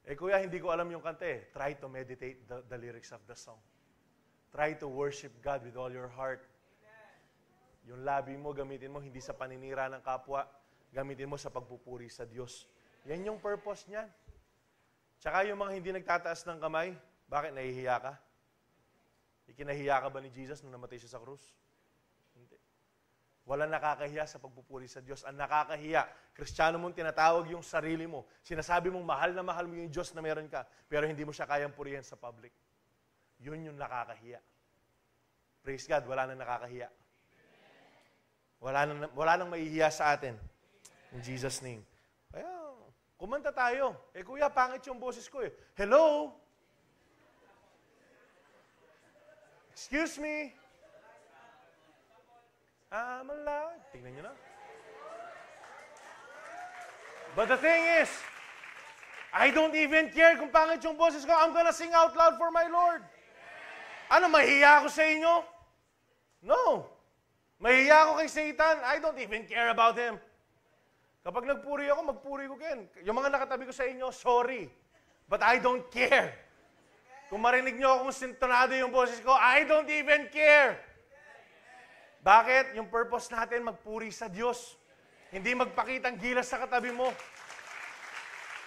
Kuya, hindi ko alam yung kanta eh. Try to meditate the lyrics of the song. Try to worship God with all your heart. Yung labi mo, gamitin mo hindi sa paninira ng kapwa, gamitin mo sa pagpupuri sa Diyos. Yan yung purpose niyan. Tsaka yung mga hindi nagtataas ng kamay, bakit nahihiya ka? Ikinahiya ka ba ni Jesus nung namatay siya sa krus? Hindi. Wala nakakahiya sa pagpupuri sa Diyos. Ang nakakahiya, Kristiyano mong tinatawag yung sarili mo. Sinasabi mong mahal na mahal mo yung Diyos na meron ka, pero hindi mo siya kayang purihin sa public. Yun yung nakakahiya. Praise God, wala nang nakakahiya. Wala nang maihiya sa atin. In Jesus' name. Kaya, kumanta tayo. Kuya, pangit yung boses ko eh. Hello? Excuse me? I'm alive. Tingnan nyo na. But the thing is, I don't even care kung pangit yung boses ko. I'm gonna sing out loud for my Lord. Ano, mahiya ako sa inyo? No. Mahiya ako kay Satan. I don't even care about him. Kapag nagpuri ako, magpuri ko kin. Yung mga nakatabi ko sa inyo, sorry. But I don't care. Kung marinig nyo akong sintonado yung boses ko, I don't even care. Bakit? Yung purpose natin, magpuri sa Diyos. Hindi magpakitang gilas sa katabi mo.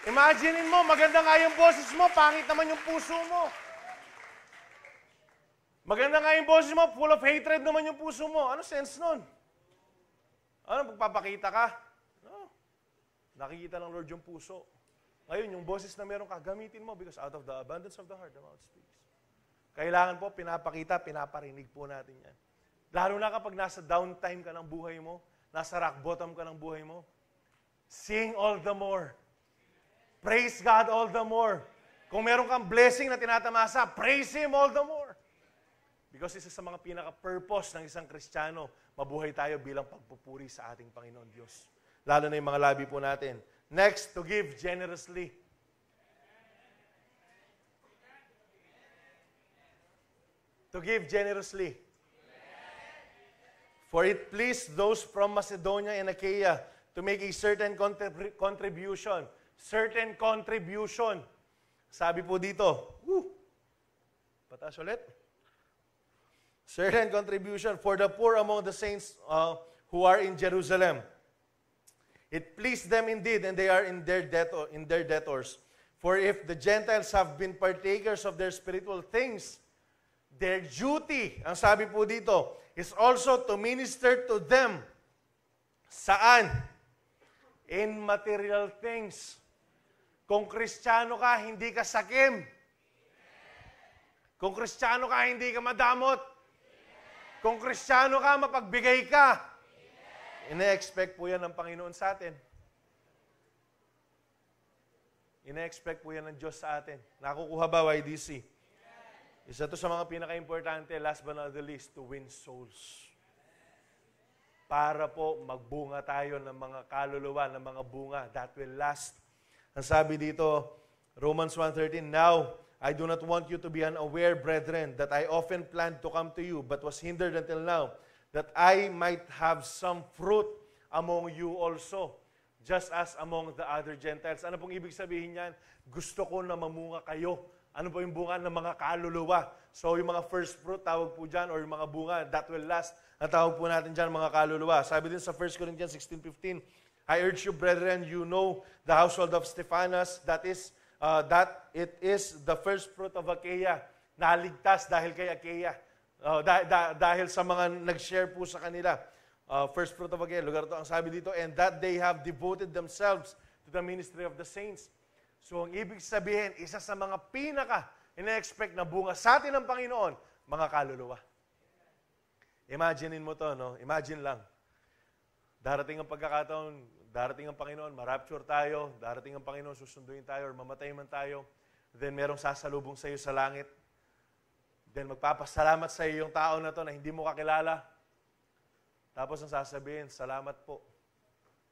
Imaginein mo, maganda nga yung boses mo, pangit naman yung puso mo. Maganda nga yung boses mo, full of hatred naman yung puso mo. Ano sense nun? Ano, magpapakita ka? No. Nakikita ng Lord yung puso. Ngayon, yung boses na meron ka, gamitin mo because out of the abundance of the heart, the mouth speaks. Kailangan po, pinapakita, pinaparinig po natin yan. Lalo na kapag nasa downtime ka ng buhay mo, nasa rock bottom ka ng buhay mo, sing all the more. Praise God all the more. Kung meron kang blessing na tinatamasa, praise Him all the more. Because isa sa mga pinaka-purpose ng isang Kristiyano, mabuhay tayo bilang pagpupuri sa ating Panginoon Diyos. Lalo na yung mga labi po natin. Next, to give generously. To give generously. For it pleased those from Macedonia and Achaia to make a certain contribution. Certain contribution. Sabi po dito, pataas ulit. Certain contribution for the poor among the saints who are in Jerusalem. It pleased them indeed, and they are in their debtors. For if the Gentiles have been partakers of their spiritual things, their duty, ang sabi po dito, is also to minister to them. Saan? In material things. Kung Kristiyano ka, hindi ka sakim. Kung Kristiyano ka, hindi ka madamot. Kung Kristiyano ka, mapagbigay ka. Ine-expect po yan ng Panginoon sa atin. Ine-expect po yan ng Diyos sa atin. Nakukuha ba, YDC? Isa to sa mga pinaka-importante, last but not the least, to win souls. Para po magbunga tayo ng mga kaluluwa, ng mga bunga that will last. Ang sabi dito, Romans 1:13, Now, I do not want you to be unaware, brethren, that I often planned to come to you, but was hindered until now, that I might have some fruit among you also, just as among the other Gentiles. Ano pong ibig sabihin yan? Gusto ko na mamunga kayo. Ano po yung bunga ng mga kaluluwa? So yung mga first fruit, tawag po dyan, or yung mga bunga, that will last. Ang tawag po natin dyan, mga kaluluwa. Sabi din sa 1 Corinthians 16:15, I urge you, brethren, you know the household of Stephanas, that it is the first fruit of Achaia. Naligtas dahil kay Achaia. Dahil sa mga nag-share po sa kanila. First fruit of Achaia, lugar to ang sabi dito, and that they have devoted themselves to the ministry of the saints. So, ang ibig sabihin, isa sa mga ina-expect na bunga sa atin ng Panginoon, mga kaluluwa. Imaginein mo to, no? Imagine lang. Darating ang pagkakataon, darating ang Panginoon, marapture tayo, darating ang Panginoon, susunduin tayo, or mamatay man tayo, then merong sasalubong sa iyo sa langit. Then magpapasalamat sa iyo yung tao na to na hindi mo kakilala. Tapos ang sasabihin, salamat po.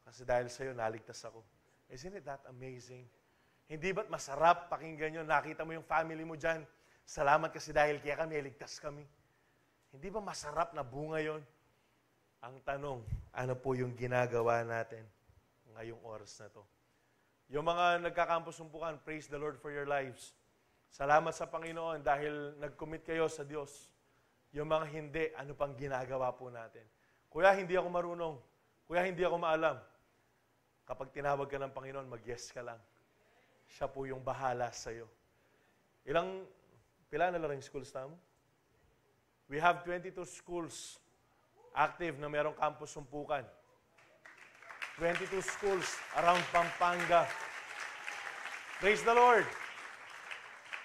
Kasi dahil sa iyo, naligtas ako. Isn't it that amazing? Hindi ba't masarap pakinggan yun? Nakita mo yung family mo dyan. Salamat kasi dahil kaya kami, ligtas kami. Hindi ba masarap na bunga yon? Ang tanong, ano po yung ginagawa natin ngayong oras na to? Yung mga nagkakampus-sumpukan, praise the Lord for your lives. Salamat sa Panginoon dahil nag-commit kayo sa Diyos. Yung mga hindi, ano pang ginagawa po natin? Kuya, hindi ako marunong. Kuya, hindi ako maalam. Kapag tinawag ka ng Panginoon, mag-yes ka lang. Siya po yung bahala sa'yo. Pila na lang yung schools na mo? We have 22 schools active na merong campus sumpukan. 22 schools around Pampanga. Praise the Lord!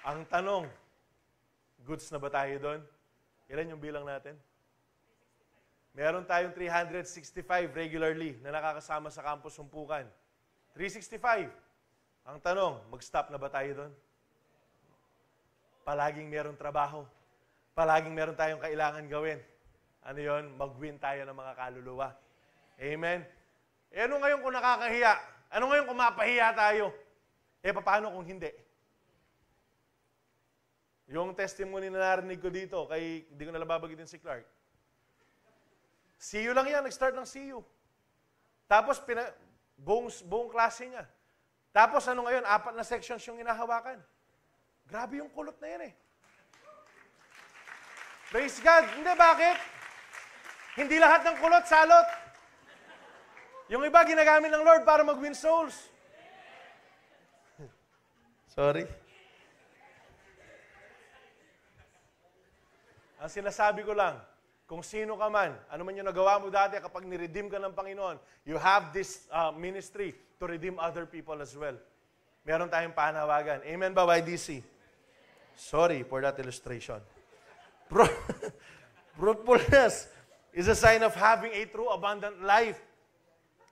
Ang tanong, goods na ba tayo doon? Ilan yung bilang natin? Meron tayong 365 regularly na nakakasama sa campus sumpukan. 365. Ang tanong, mag-stop na ba tayo doon? Palaging meron trabaho. Palaging meron tayong kailangan gawin. Ano yon? Mag-win tayo ng mga kaluluwa. Amen? Ano ngayon kung nakakahiya? Ano ngayon kung mapahiya tayo? Paano kung hindi? Yung testimony na narinig ko dito, hindi ko nalababagitin si Clark. CU lang yan, nag-start ng CU. Tapos, buong klase niya. Tapos ano ngayon, 4 na sections yung inahawakan. Grabe yung kulot na yan eh. Praise God. Hindi, bakit? Hindi lahat ng kulot, salot. Yung iba, ginagamit ng Lord para mag-win souls. Sorry. Ang sinasabi ko lang, kung sino ka man, ano man yung nagawa mo dati kapag niredeem ka ng Panginoon, you have this ministry to redeem other people as well. Meron tayong panawagan. Amen ba, YDC? Sorry for that illustration. Fruitfulness is a sign of having a true abundant life.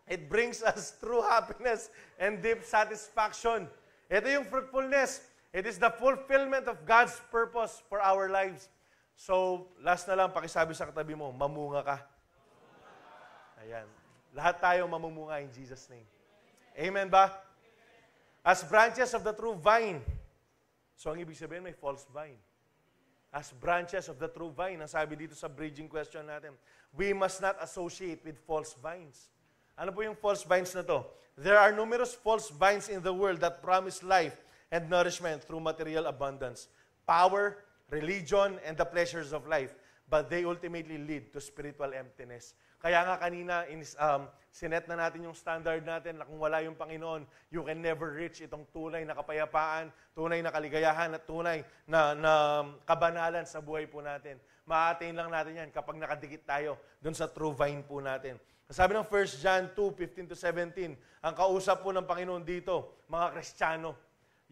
It brings us true happiness and deep satisfaction. Ito yung fruitfulness. It is the fulfillment of God's purpose for our lives. So, last na lang, pakisabi sa katabi mo, mamunga ka. Ayan. Lahat tayo mamumunga in Jesus' name. Amen ba? As branches of the true vine. So, ang ibig sabihin, may false vine. As branches of the true vine. Ang sabi dito sa bridging question natin, we must not associate with false vines. Ano po yung false vines na to? There are numerous false vines in the world that promise life and nourishment through material abundance, power, religion, and the pleasures of life. But they ultimately lead to spiritual emptiness. Kaya nga kanina, sinet na natin yung standard natin na kung wala yung Panginoon, you can never reach itong tunay na kapayapaan, tunay na kaligayahan, at tunay na kabanalan sa buhay po natin. Ma-attain lang natin yan kapag nakadikit tayo dun sa true vine po natin. Sabi ng 1 John 2:15-17, ang kausap po ng Panginoon dito, mga Kristiyano.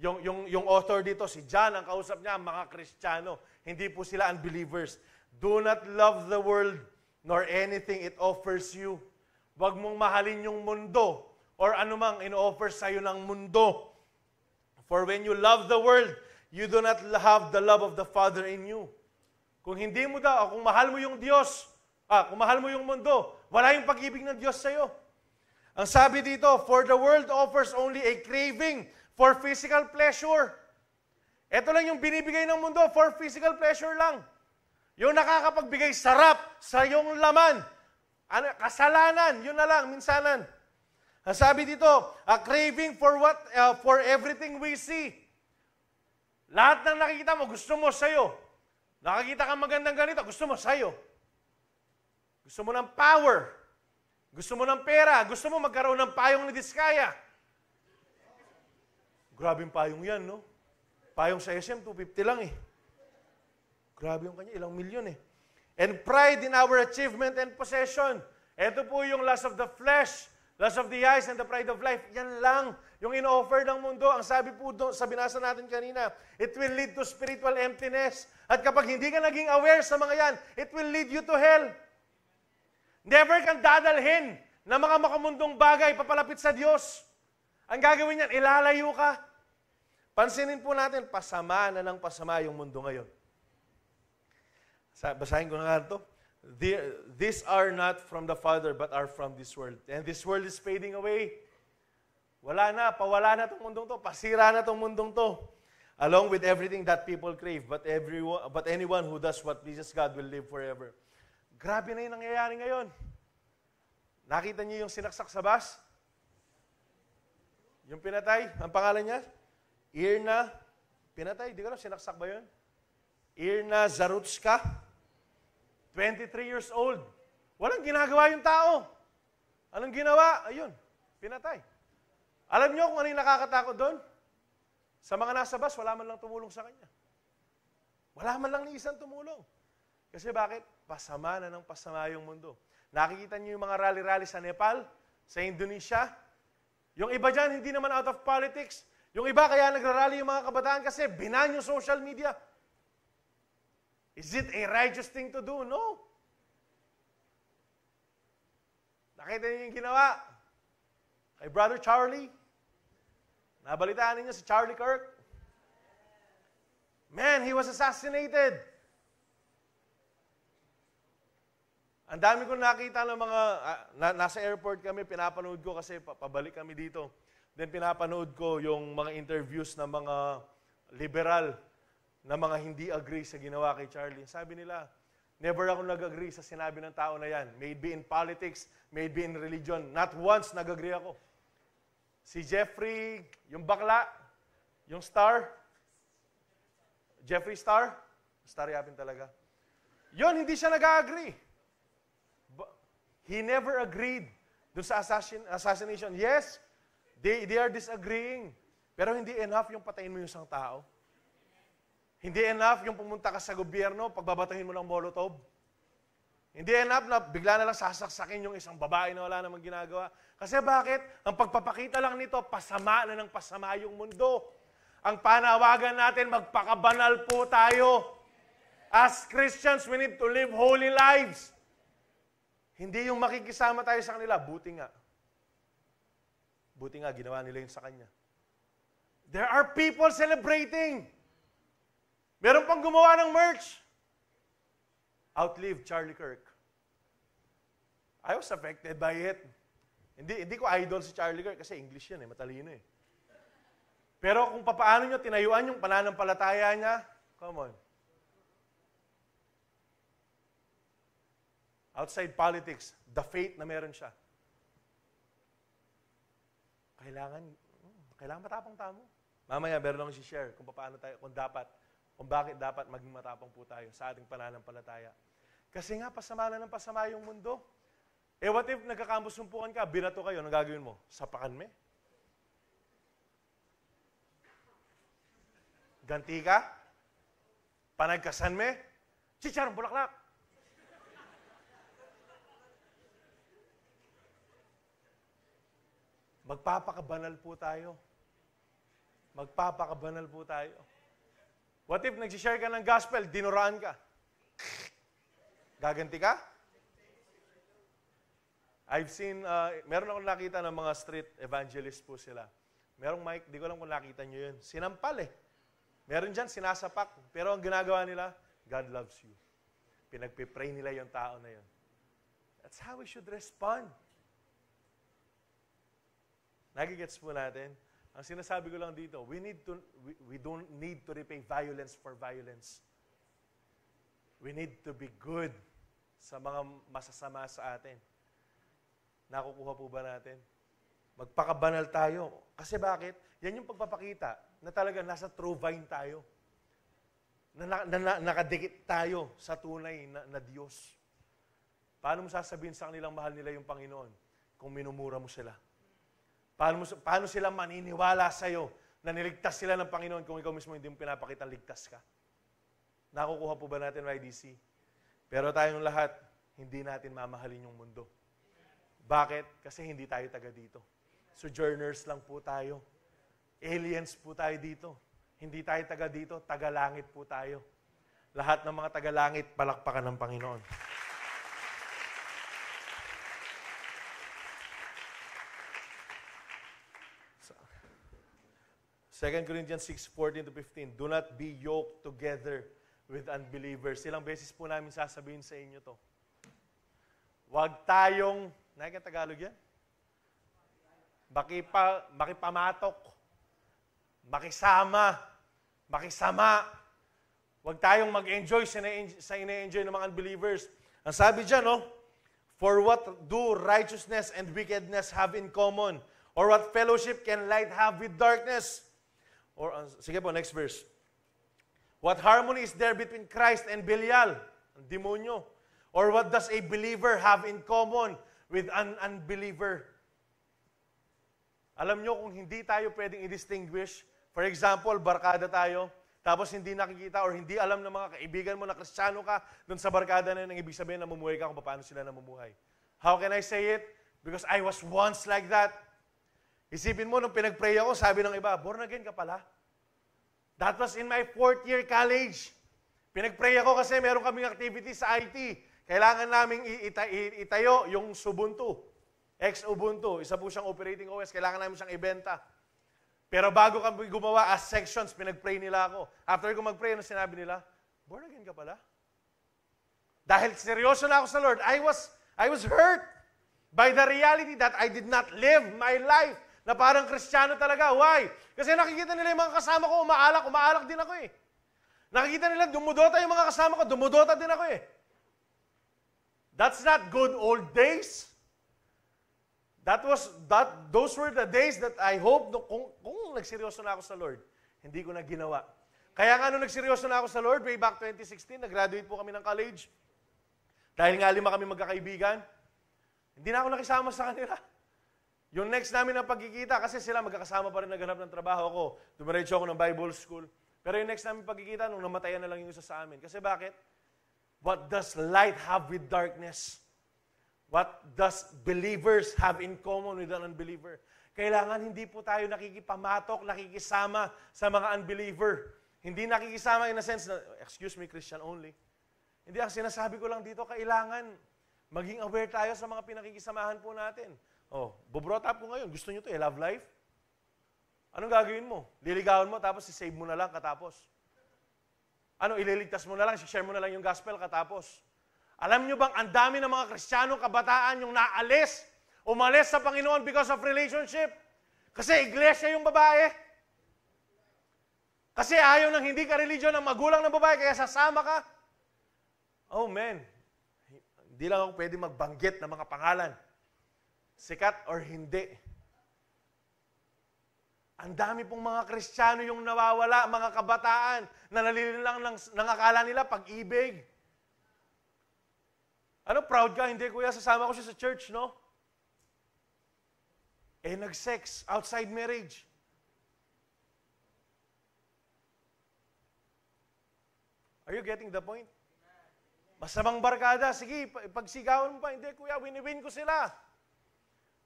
Yung author dito, si John, ang kausap niya, mga Kristiyano. Hindi po sila unbelievers. Do not love the world nor anything it offers you. Huwag mong mahalin yung mundo or anumang in-offer sa'yo ng mundo. For when you love the world, you do not have the love of the Father in you. Kung hindi mo daw, kung mahal mo yung Diyos, kung mahal mo yung mundo, wala yung pag-ibig ng Diyos sa'yo. Ang sabi dito, for the world offers only a craving for physical pleasure. Ito lang yung binibigay ng mundo, for physical pleasure lang. Yung nakakapagbigay sarap sa iyong laman. Kasalanan, yun na lang, minsanan. Ang sabi dito, a craving for everything we see. Lahat ng nakikita mo, gusto mo sa'yo. Nakakita ka magandang ganito, gusto mo sa'yo. Gusto mo ng power. Gusto mo ng pera. Gusto mo magkaroon ng payong ni Diskaya. Grabing payong yan, no? Payong sa SM, 250 lang eh. Grabe yung kanya, ilang milyon eh. And pride in our achievement and possession. Ito po yung lust of the flesh, lust of the eyes, and the pride of life. Yan lang yung in-offer ng mundo. Ang sabi po doon, sa binasa natin kanina, it will lead to spiritual emptiness. At kapag hindi ka naging aware sa mga yan, it will lead you to hell. Never kang dadalhin ng mga makamundong bagay papalapit sa Diyos. Ang gagawin niyan, ilalayo ka. Pansinin po natin, pasama na ng pasama yung mundo ngayon. Basahin ko na nga ito. These are not from the Father, but are from this world. And this world is fading away. Wala na, pawala na itong mundong to, pasira na itong mundong to. Along with everything that people crave, but anyone who does what pleases God will live forever. Grabe na yung nangyayari ngayon. Nakita niyo yung sinaksak sa bus? Yung pinatay, ang pangalan niya? Irna, pinatay, di ko alam, sinaksak ba yun? Irna Zarutska, 23 years old. Walang ginagawa yung tao. Anong ginawa? Ayun, pinatay. Alam niyo kung ano yung nakakatakot doon? Sa mga nasa bus, wala man lang tumulong sa kanya. Wala man lang ni isang tumulong. Kasi bakit? Pasama na ng pasama yung mundo. Nakikita niyo yung mga rally-rally sa Nepal, sa Indonesia. Yung iba dyan, hindi naman out of politics. Yung iba, kaya nagrarally yung mga kabataan kasi binan yung social media. Is it a righteous thing to do? No. Nakita niyo yung ginawa kay Brother Charlie? Nabalitaan niyo si Charlie Kirk? Man, he was assassinated. Ang dami kong nakita ng mga, nasa airport kami, pinapanood ko kasi pabalik kami dito. Then pinapanood ko yung mga interviews ng mga liberal na mga hindi agree sa ginawa kay Charlie. Sabi nila, never ako nag-agree sa sinabi ng tao na yan. May it be in politics, may it be in religion. Not once nag-agree ako. Si Jeffrey, yung bakla, yung Star, Jeffrey Star, Star yapin talaga. Yun, hindi siya nag-agree. He never agreed dun sa assassination. Yes, they are disagreeing. Pero hindi enough yung patayin mo yung isang tao. Hindi enough yung pumunta ka sa gobyerno, pagbabatahin mo ng Molotov. Hindi enough na bigla na lang sasaksakin yung isang babae na wala namang ginagawa. Kasi bakit? Ang pagpapakita lang nito, pasama na ng pasama yung mundo. Ang panawagan natin, magpakabanal po tayo. As Christians, we need to live holy lives. Hindi yung makikisama tayo sa kanila, buti nga. Buti nga, ginawa nila yun sa kanya. There are people celebrating. Meron pang gumawa ng merch. Outlive Charlie Kirk. I was affected by it. Hindi ko idol si Charlie Kirk kasi English yan matalino eh. Pero kung papaano nyo tinayuan yung pananampalataya niya, come on. Outside politics, the faith na meron siya. kailangan matapang tamo. Mamaya, meron akong share kung paano tayo, kung bakit dapat maging matapang po tayo sa ating pananampalataya. Kasi nga, pasama na ng pasama yung mundo. What if nagkakambusumpukan ka, binato kayo, anong gagawin mo? Sapakan me? Ganti ka? Panagkasan me? Chicharong bulaklak! Magpapakabanal po tayo. Magpapakabanal po tayo. What if nagsishare ka ng gospel, dinuraan ka? Gaganti ka? I've seen, meron akong nakita ng mga street evangelist po sila. Merong mic, di ko alam kung nakita nyo yun. Sinampal eh. Meron dyan, sinasapak. Pero ang ginagawa nila, God loves you. Pinagpipray nila yung tao na yun. That's how we should respond. Nagigets po natin. Ang sinasabi ko lang dito, we don't need to repay violence for violence. We need to be good sa mga masasama sa atin. Nakukuha po ba natin? Magpakabanal tayo. Kasi bakit? Yan yung pagpapakita na talaga nasa true vine tayo. Nakadikit tayo sa tunay na Diyos. Paano mo sasabihin sa kanilang mahal nila yung Panginoon kung minumura mo sila? Paano sila maniniwala sa'yo na niligtas sila ng Panginoon kung ikaw mismo hindi mo pinapakitang ligtas ka? Nakukuha po ba natin, YDC? Pero tayong lahat, hindi natin mamahalin yung mundo. Bakit? Kasi hindi tayo taga dito. Sojourners lang po tayo. Aliens po tayo dito. Hindi tayo taga dito, taga-langit po tayo. Lahat ng mga taga-langit, palakpakan ng Panginoon. 2 Corinthians 6:14-15, do not be yoked together with unbelievers. Ilang beses po namin sasabihin sa inyo to. Huwag tayong, nakikita Tagalog yan? Makipamatok, makisama, makisama. Huwag tayong mag-enjoy sa ine-enjoy ng mga unbelievers. Ang sabi dyan, no? For what do righteousness and wickedness have in common? Or what fellowship can light have with darkness? Or, sige po, next verse. What harmony is there between Christ and Belial? Ang demonyo. Or what does a believer have in common with an unbeliever? Alam nyo, kung hindi tayo pwedeng i-distinguish, for example, barkada tayo, tapos hindi nakikita or hindi alam ng mga kaibigan mo na Kristiyano ka, dun sa barkada na yun, ang ibig sabihin na namumuhay ka kung paano sila namumuhay. How can I say it? Because I was once like that. Isipin mo, nung pinag-pray ako, sabi ng iba, born again ka pala. That was in my 4th year college. Pinag-pray ako kasi meron kaming activity sa IT. Kailangan naming itayo yung Ubuntu. Ex-Ubuntu. Isa po siyang operating OS. Kailangan namin siyang ibenta. Pero bago kami gumawa as sections, pinag-pray nila ako. After ko mag-pray, ano sinabi nila? Born again ka pala? Dahil seryoso na ako sa Lord, I was hurt by the reality that I did not live my life na parang Kristiyano talaga. Why? Kasi nakikita nila yung mga kasama ko, umaalak din ako eh. Nakikita nila, dumudota yung mga kasama ko, dumudota din ako eh. That's not good old days. Those were the days that I hope, kung nagseryoso na ako sa Lord, hindi ko na ginawa. Kaya nga nung nagseryoso na ako sa Lord, way back 2016, nag-graduate po kami ng college. Dahil nga 5 kami magkakaibigan, hindi na ako nakisama sa kanila. Yung next namin na pagkikita, kasi sila magkakasama pa rin naghanap ng trabaho ko. Dumiretso ako ng Bible school. Pero yung next namin pagkikita, nung namatayan na lang yung isa sa amin. Kasi bakit? What does light have with darkness? What does believers have in common with an unbeliever? Kailangan hindi po tayo nakikipamatok, nakikisama sa mga unbeliever. Hindi nakikisama in a sense na, excuse me, Christian only. Hindi, ang sinasabi ko lang dito, kailangan maging aware tayo sa mga pinakikisamahan po natin. Bubrot up ko ngayon. Gusto nyo to love life? Anong gagawin mo? Liligawan mo, tapos i-save mo na lang katapos. Ililigtas mo na lang, share mo na lang yung gospel katapos. Alam nyo bang ang dami ng mga Kristiyanong kabataan yung umalis sa Panginoon because of relationship? Kasi iglesia yung babae. Kasi ayaw ng hindi ka religion ng magulang ng babae, kaya sasama ka. Oh man, hindi lang ako pwede magbanggit ng mga pangalan. Sikat or hindi. Ang dami pong mga Kristiyano yung nawawala, mga kabataan, na nalililang ng akala nila pag-ibig. Ano, proud ka? Hindi, kuya, sasama ko siya sa church, no? Nag-sex outside marriage. Are you getting the point? Masamang barkada, sige, pagsigawan mo pa, hindi, kuya, win-win ko sila.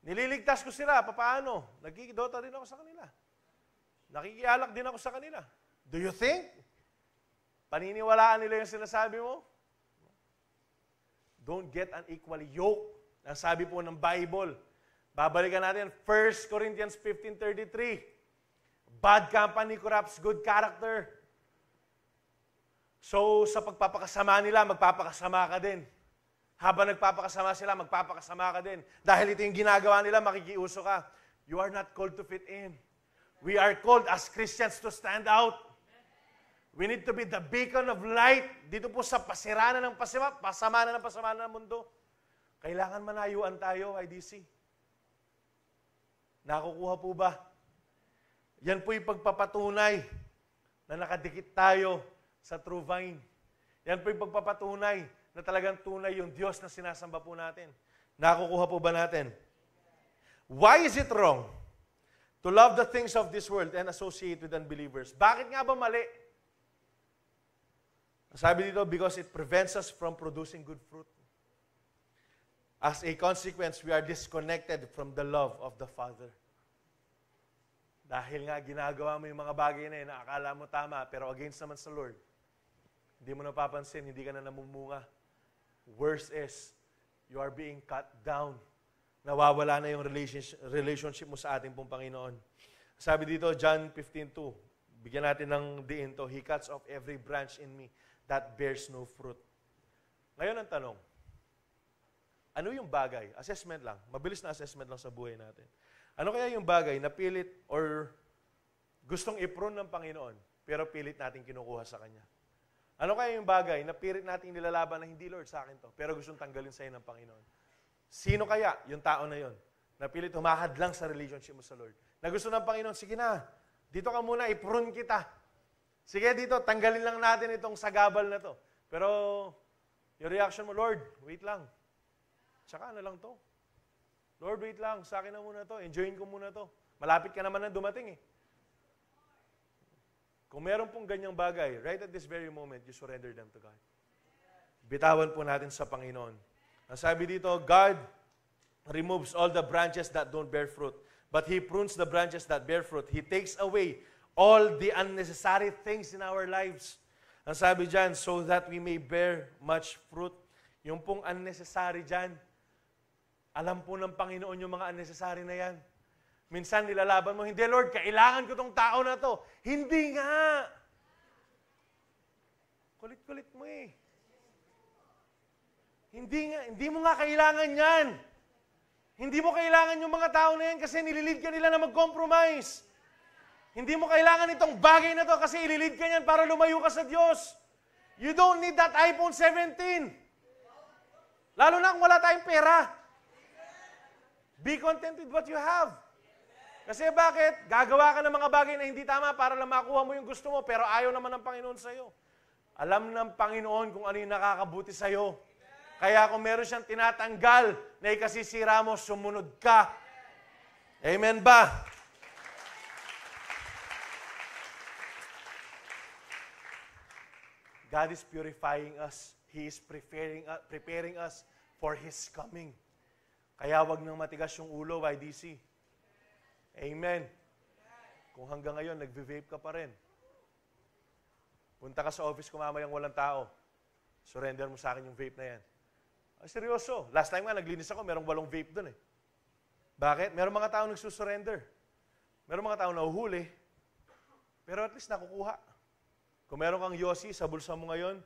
Nililigtas ko sila, papaano? Nagkikidota din ako sa kanila. Nakikialak din ako sa kanila. Do you think? Paniniwalaan nila yung sinasabi mo? Don't get unequally yoked. Ang sabi po ng Bible. Babalikan natin, 1 Corinthians 15:33. Bad company corrupts good character. So, sa pagpapakasama nila, magpapakasama ka din. Habang nagpapakasama sila, magpapakasama ka din. Dahil ito yung ginagawa nila, makikiuso ka. You are not called to fit in. We are called as Christians to stand out. We need to be the beacon of light. Dito po sa pasirana ng pasamanan ng mundo. Kailangan manayuan tayo, IDC. Nakukuha po ba? Yan po yung pagpapatunay na nakadikit tayo sa true vine. Yan po yung pagpapatunay na talagang tunay yung Diyos na sinasamba po natin. Nakukuha po ba natin? Why is it wrong to love the things of this world and associate with unbelievers? Bakit nga ba mali? Sabi dito, because it prevents us from producing good fruit. As a consequence, we are disconnected from the love of the Father. Dahil nga ginagawa mo yung mga bagay na yun, na akala mo tama, pero against naman sa Lord, hindi mo napapansin, hindi ka na namumunga. Worse is, you are being cut down. Nawawala na yung relationship mo sa ating pong Panginoon. Sabi dito, John 15:2, bigyan natin ng diin to, He cuts off every branch in me that bears no fruit. Ngayon ang tanong, ano yung bagay? Assessment lang. Mabilis na assessment lang sa buhay natin. Ano kaya yung bagay na pilit or gustong i-prune ng Panginoon, pero pilit natin kinukuha sa Kanya? Ano kaya yung bagay na pilit natin nilalaban na hindi, Lord, sa akin to, pero gustong tanggalin sa'yo ng Panginoon? Sino kaya yung tao na yon na pilit humahad lang sa relationship mo sa Lord? Na gusto ng Panginoon, sige na, dito ka muna, i-prune kita. Sige dito, tanggalin lang natin itong sagabal na to. Pero yung reaction mo, Lord, wait lang. Tsaka na lang to. Lord, wait lang, sa akin na muna to. Enjoyin ko muna to. Malapit ka naman na dumating eh. Kung meron pong ganyang bagay, right at this very moment, you surrender them to God. Bitawan po natin sa Panginoon. Ang sabi dito, God removes all the branches that don't bear fruit, but He prunes the branches that bear fruit. He takes away all the unnecessary things in our lives. Ang sabi dyan, so that we may bear much fruit. Yung pong unnecessary dyan, alam po ng Panginoon yung mga unnecessary na yan. Minsan nilalaban mo, hindi Lord, kailangan ko tong tao na to. Hindi nga. Kulit-kulit mo eh. Hindi mo nga kailangan yan. Hindi mo kailangan yung mga tao na yan kasi nililid ka nila na mag-compromise. Hindi mo kailangan itong bagay na to kasi ililid ka yan para lumayo ka sa Diyos. You don't need that iPhone 17. Lalo na kung wala tayong pera. Be content with what you have. Kasi bakit? Gagawa ka ng mga bagay na hindi tama para lang makuha mo yung gusto mo, pero ayaw naman ng Panginoon sa'yo. Alam ng Panginoon kung ano yung nakakabuti sa'yo. Kaya kung meron siyang tinatanggal na ikasisira mo, sumunod ka. Amen ba? God is purifying us. He is preparing us for His coming. Kaya wag nang matigas yung ulo, YDC. Amen. Kung hanggang ngayon, nagve-vape ka pa rin. Punta ka sa office ko mamayang walang tao. Surrender mo sa akin yung vape na yan. Ay, seryoso. Last time nga, naglinis ako, merong 8 vape dun eh. Bakit? Merong mga tao nagsusurrender. Merong mga tao nahuhuli. Pero at least nakukuha. Kung meron kang Yossi sa bulsa mo ngayon,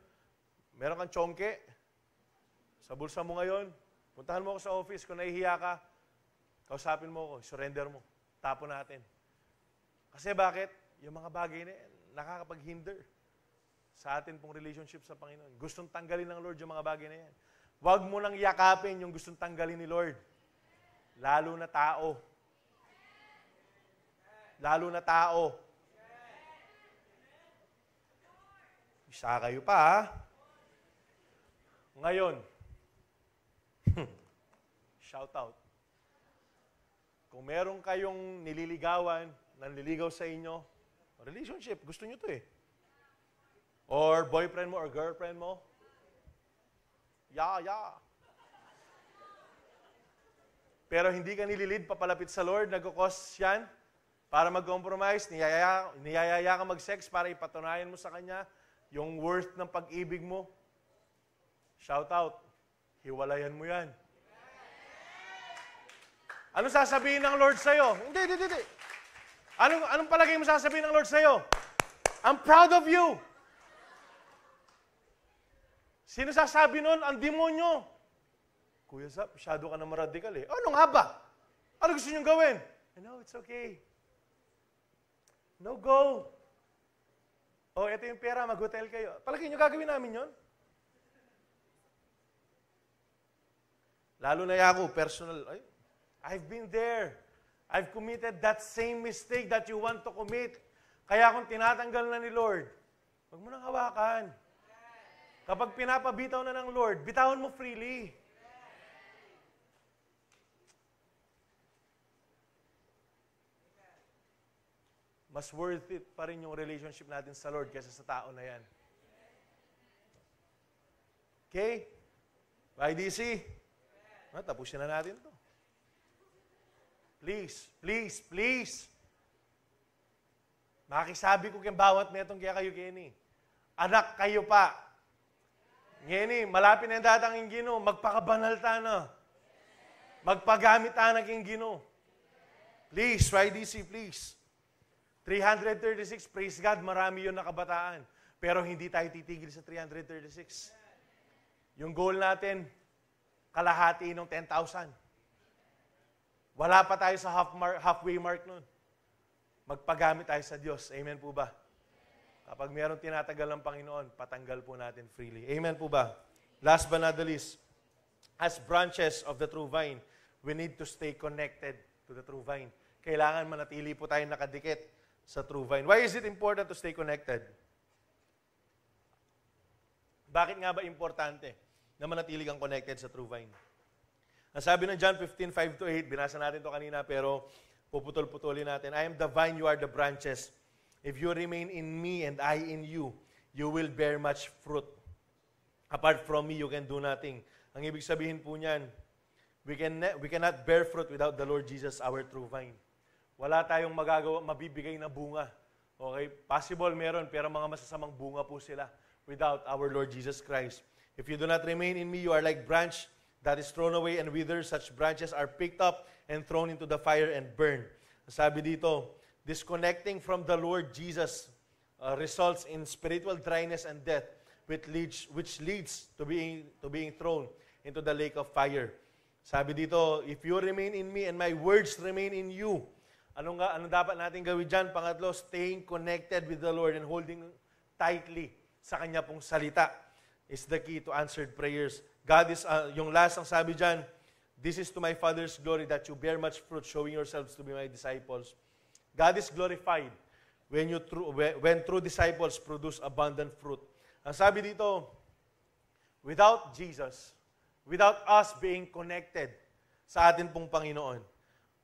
meron kang Chongke sa bulsa mo ngayon, puntahan mo ako sa office, kung nahihiya ka, kausapin mo ako, surrender mo. Tapo natin. Kasi bakit? Yung mga bagay na yan, nakakapag-hinder sa atin pong relationship sa Panginoon. Gustong tanggalin ng Lord yung mga bagay na yan. Huwag mo nang yakapin yung gustong tanggalin ni Lord. Lalo na tao. lalo na tao. Isa kayo pa, ha? Ngayon, shout out. Kung meron kayong nililigawan, nanliligaw sa inyo, relationship, gusto nyo to eh. Or boyfriend mo or girlfriend mo, yeah. Pero hindi ka nililid papalapit sa Lord, nagkukos yan para mag-compromise, niyayaya ka mag-sex para ipatunayan mo sa Kanya yung worth ng pag-ibig mo. Shout out. Hiwalayan mo yan. Ano sasabihin ng Lord sa'yo? Hindi. Anong palagay mo sasabihin ng Lord sa'yo? I'm proud of you. Sino sasabi nun? Ang demonyo. Kuya Zap, masyado ka naman radical eh. Ano nga ba? Ano gusto niyong gawin? No, it's okay. No, go. Oh, ito yung pera, mag-hotel kayo. Palagay niyo gagawin namin yon? Lalo na ako, personal. I've been there. I've committed that same mistake that you want to commit. Kaya kung tinatanggal na ni Lord, huwag mo nang hawakan. Kapag pinapabitaw na ng Lord, bitawan mo freely. Mas worth it pa rin yung relationship natin sa Lord kaysa sa tao na yan. Okay? YDC? Tapusin na natin to. Please. Makisabi ko kayong bawat metong kaya kayo, Kenny. Anak kayo pa. Kenny, malapit na yung datang yung Gino. Magpakabanal ta na. Magpagamit ta na yung Gino. Please, YDC, please. 336, praise God, marami yun na kabataan. Pero hindi tayo titigil sa 336. Yung goal natin, kalahati ng 10,000. Wala pa tayo sa halfway mark nun. Magpagamit tayo sa Diyos. Amen po ba? Kapag mayroong tinatagal ng Panginoon, patanggal po natin freely. Amen po ba? Last but not the least, as branches of the true vine, we need to stay connected to the true vine. Kailangan manatili po tayo nakadikit sa true vine. Why is it important to stay connected? Bakit nga ba importante na manatili kang connected sa true vine? Ang sabi ng John 15:5-8, binasa natin ito kanina pero puputol-putulin natin. I am the vine, you are the branches. If you remain in me and I in you, you will bear much fruit. Apart from me, you can do nothing. Ang ibig sabihin po niyan, we cannot bear fruit without the Lord Jesus, our true vine. Wala tayong mabibigay na bunga. Okay? Possible meron, pero mga masasamang bunga po sila without our Lord Jesus Christ. If you do not remain in me, you are like branch that is thrown away and withers. Such branches are picked up and thrown into the fire and burned. Sabi dito, disconnecting from the Lord Jesus results in spiritual dryness and death, which leads to being thrown into the lake of fire. Sabi dito, if you remain in me and my words remain in you, ano dapat natin gawin dyan? Pangatlo, staying connected with the Lord and holding tightly sa Kanya pong salita is the key to answered prayers. God is, yung last ang sabi dyan, this is to my Father's glory that you bear much fruit, showing yourselves to be my disciples. God is glorified when true disciples produce abundant fruit. Ang sabi dito, without Jesus, without us being connected sa atin pong Panginoon,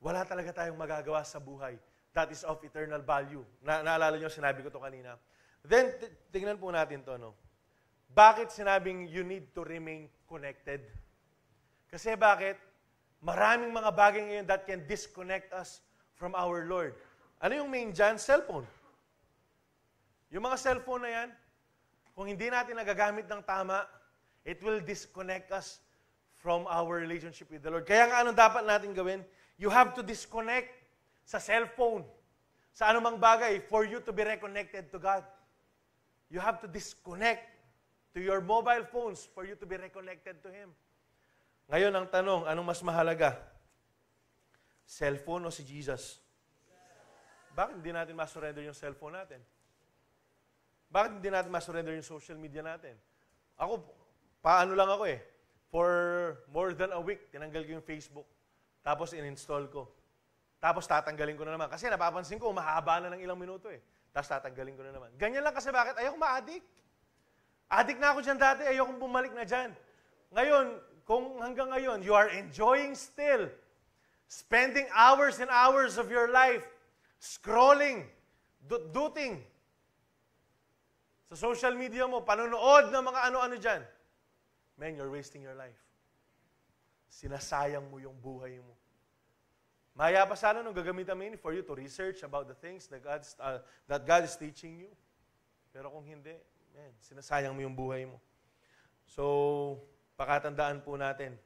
wala talaga tayong magagawa sa buhay that is of eternal value. Naalala nyo, sinabi ko to kanina. Then, tingnan po natin to, no? Bakit sinabing you need to remain connected? Kasi bakit? Maraming mga bagay ngayon that can disconnect us from our Lord. Ano yung main dyan? Cellphone. Yung mga cellphone na yan, kung hindi natin nagagamit ng tama, it will disconnect us from our relationship with the Lord. Kaya nga, anong dapat natin gawin? You have to disconnect sa cellphone, sa anumang bagay, for you to be reconnected to God. You have to disconnect to your mobile phones for you to be reconnected to Him. Ngayon, ang tanong, anong mas mahalaga? Cellphone o si Jesus? Bakit hindi natin masurrender yung cellphone natin? Bakit hindi natin masurrender yung social media natin? Ako, paano lang ako eh. For more than a week, tinanggal ko yung Facebook. Tapos in-install ko. Tapos tatanggalin ko na naman. Kasi napapansin ko, mahaba na ng ilang minuto eh. Tapos tatanggalin ko na naman. Ganyan lang kasi bakit? Ayokong ma-addict. Addict na ako dyan dati, ayokong bumalik na dyan. Ngayon, kung hanggang ngayon, you are enjoying still, spending hours and hours of your life, scrolling, duting, sa social media mo, panonood ng mga ano-ano dyan, man, you're wasting your life. Sinasayang mo yung buhay mo. Maya pa sana nung gagamitan mo for you to research about the things that God is teaching you. Pero kung hindi, man, sinasayang mo yung buhay mo. So, pakatandaan po natin,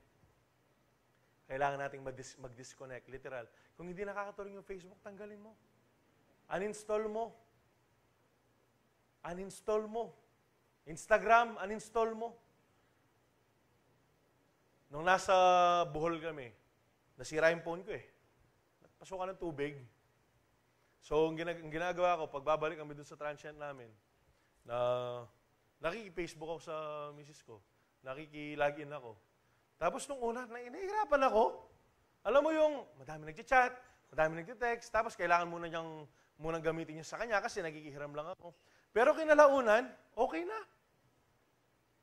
kailangan nating mag-disconnect, literal. Kung hindi nakakatuloy yung Facebook, tanggalin mo. Uninstall mo. Uninstall mo. Instagram, uninstall mo. Nung nasa Bohol kami, nasira yung phone ko eh. Pasukan ng tubig. So, ang ginagawa ko, pagbabalik kami doon sa transient namin, nakiki-Facebook ako sa misis ko. Nakiki-login ako. Tapos nung una, nahihirapan ako. Alam mo yung, madami nag-chat, madami nag-text, tapos kailangan munang gamitin niya sa kanya kasi nagigihiram lang ako. Pero kinalaunan, okay na.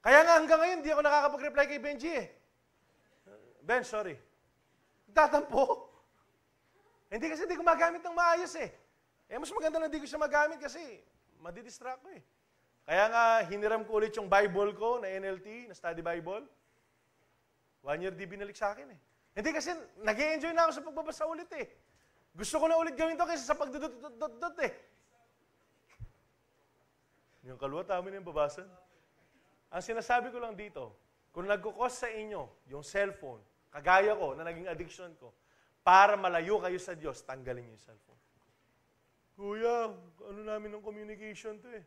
Kaya nga hanggang ngayon, hindi ako nakakapag-reply kay Benji eh. Ben, sorry. Tatampo. Hindi kasi hindi ko magamit ng maayos eh. Mas maganda na hindi ko siya magamit kasi madidistract ko eh. Kaya nga, hiniram ko ulit yung Bible ko na NLT, na study Bible. 1 year di binalik sa akin eh. Hindi kasi, nag-e-enjoy na ako sa pagbabasa ulit eh. Gusto ko na ulit gawin to kaysa sa pagdudot eh. Yung kalwa, tama na yung babasa. Ang sinasabi ko lang dito, kung nagkukos sa inyo yung cellphone, kagaya ko, na naging addiction ko, para malayo kayo sa Diyos, tanggalin niyo yung cellphone. Kuya, ano namin ng communication to eh.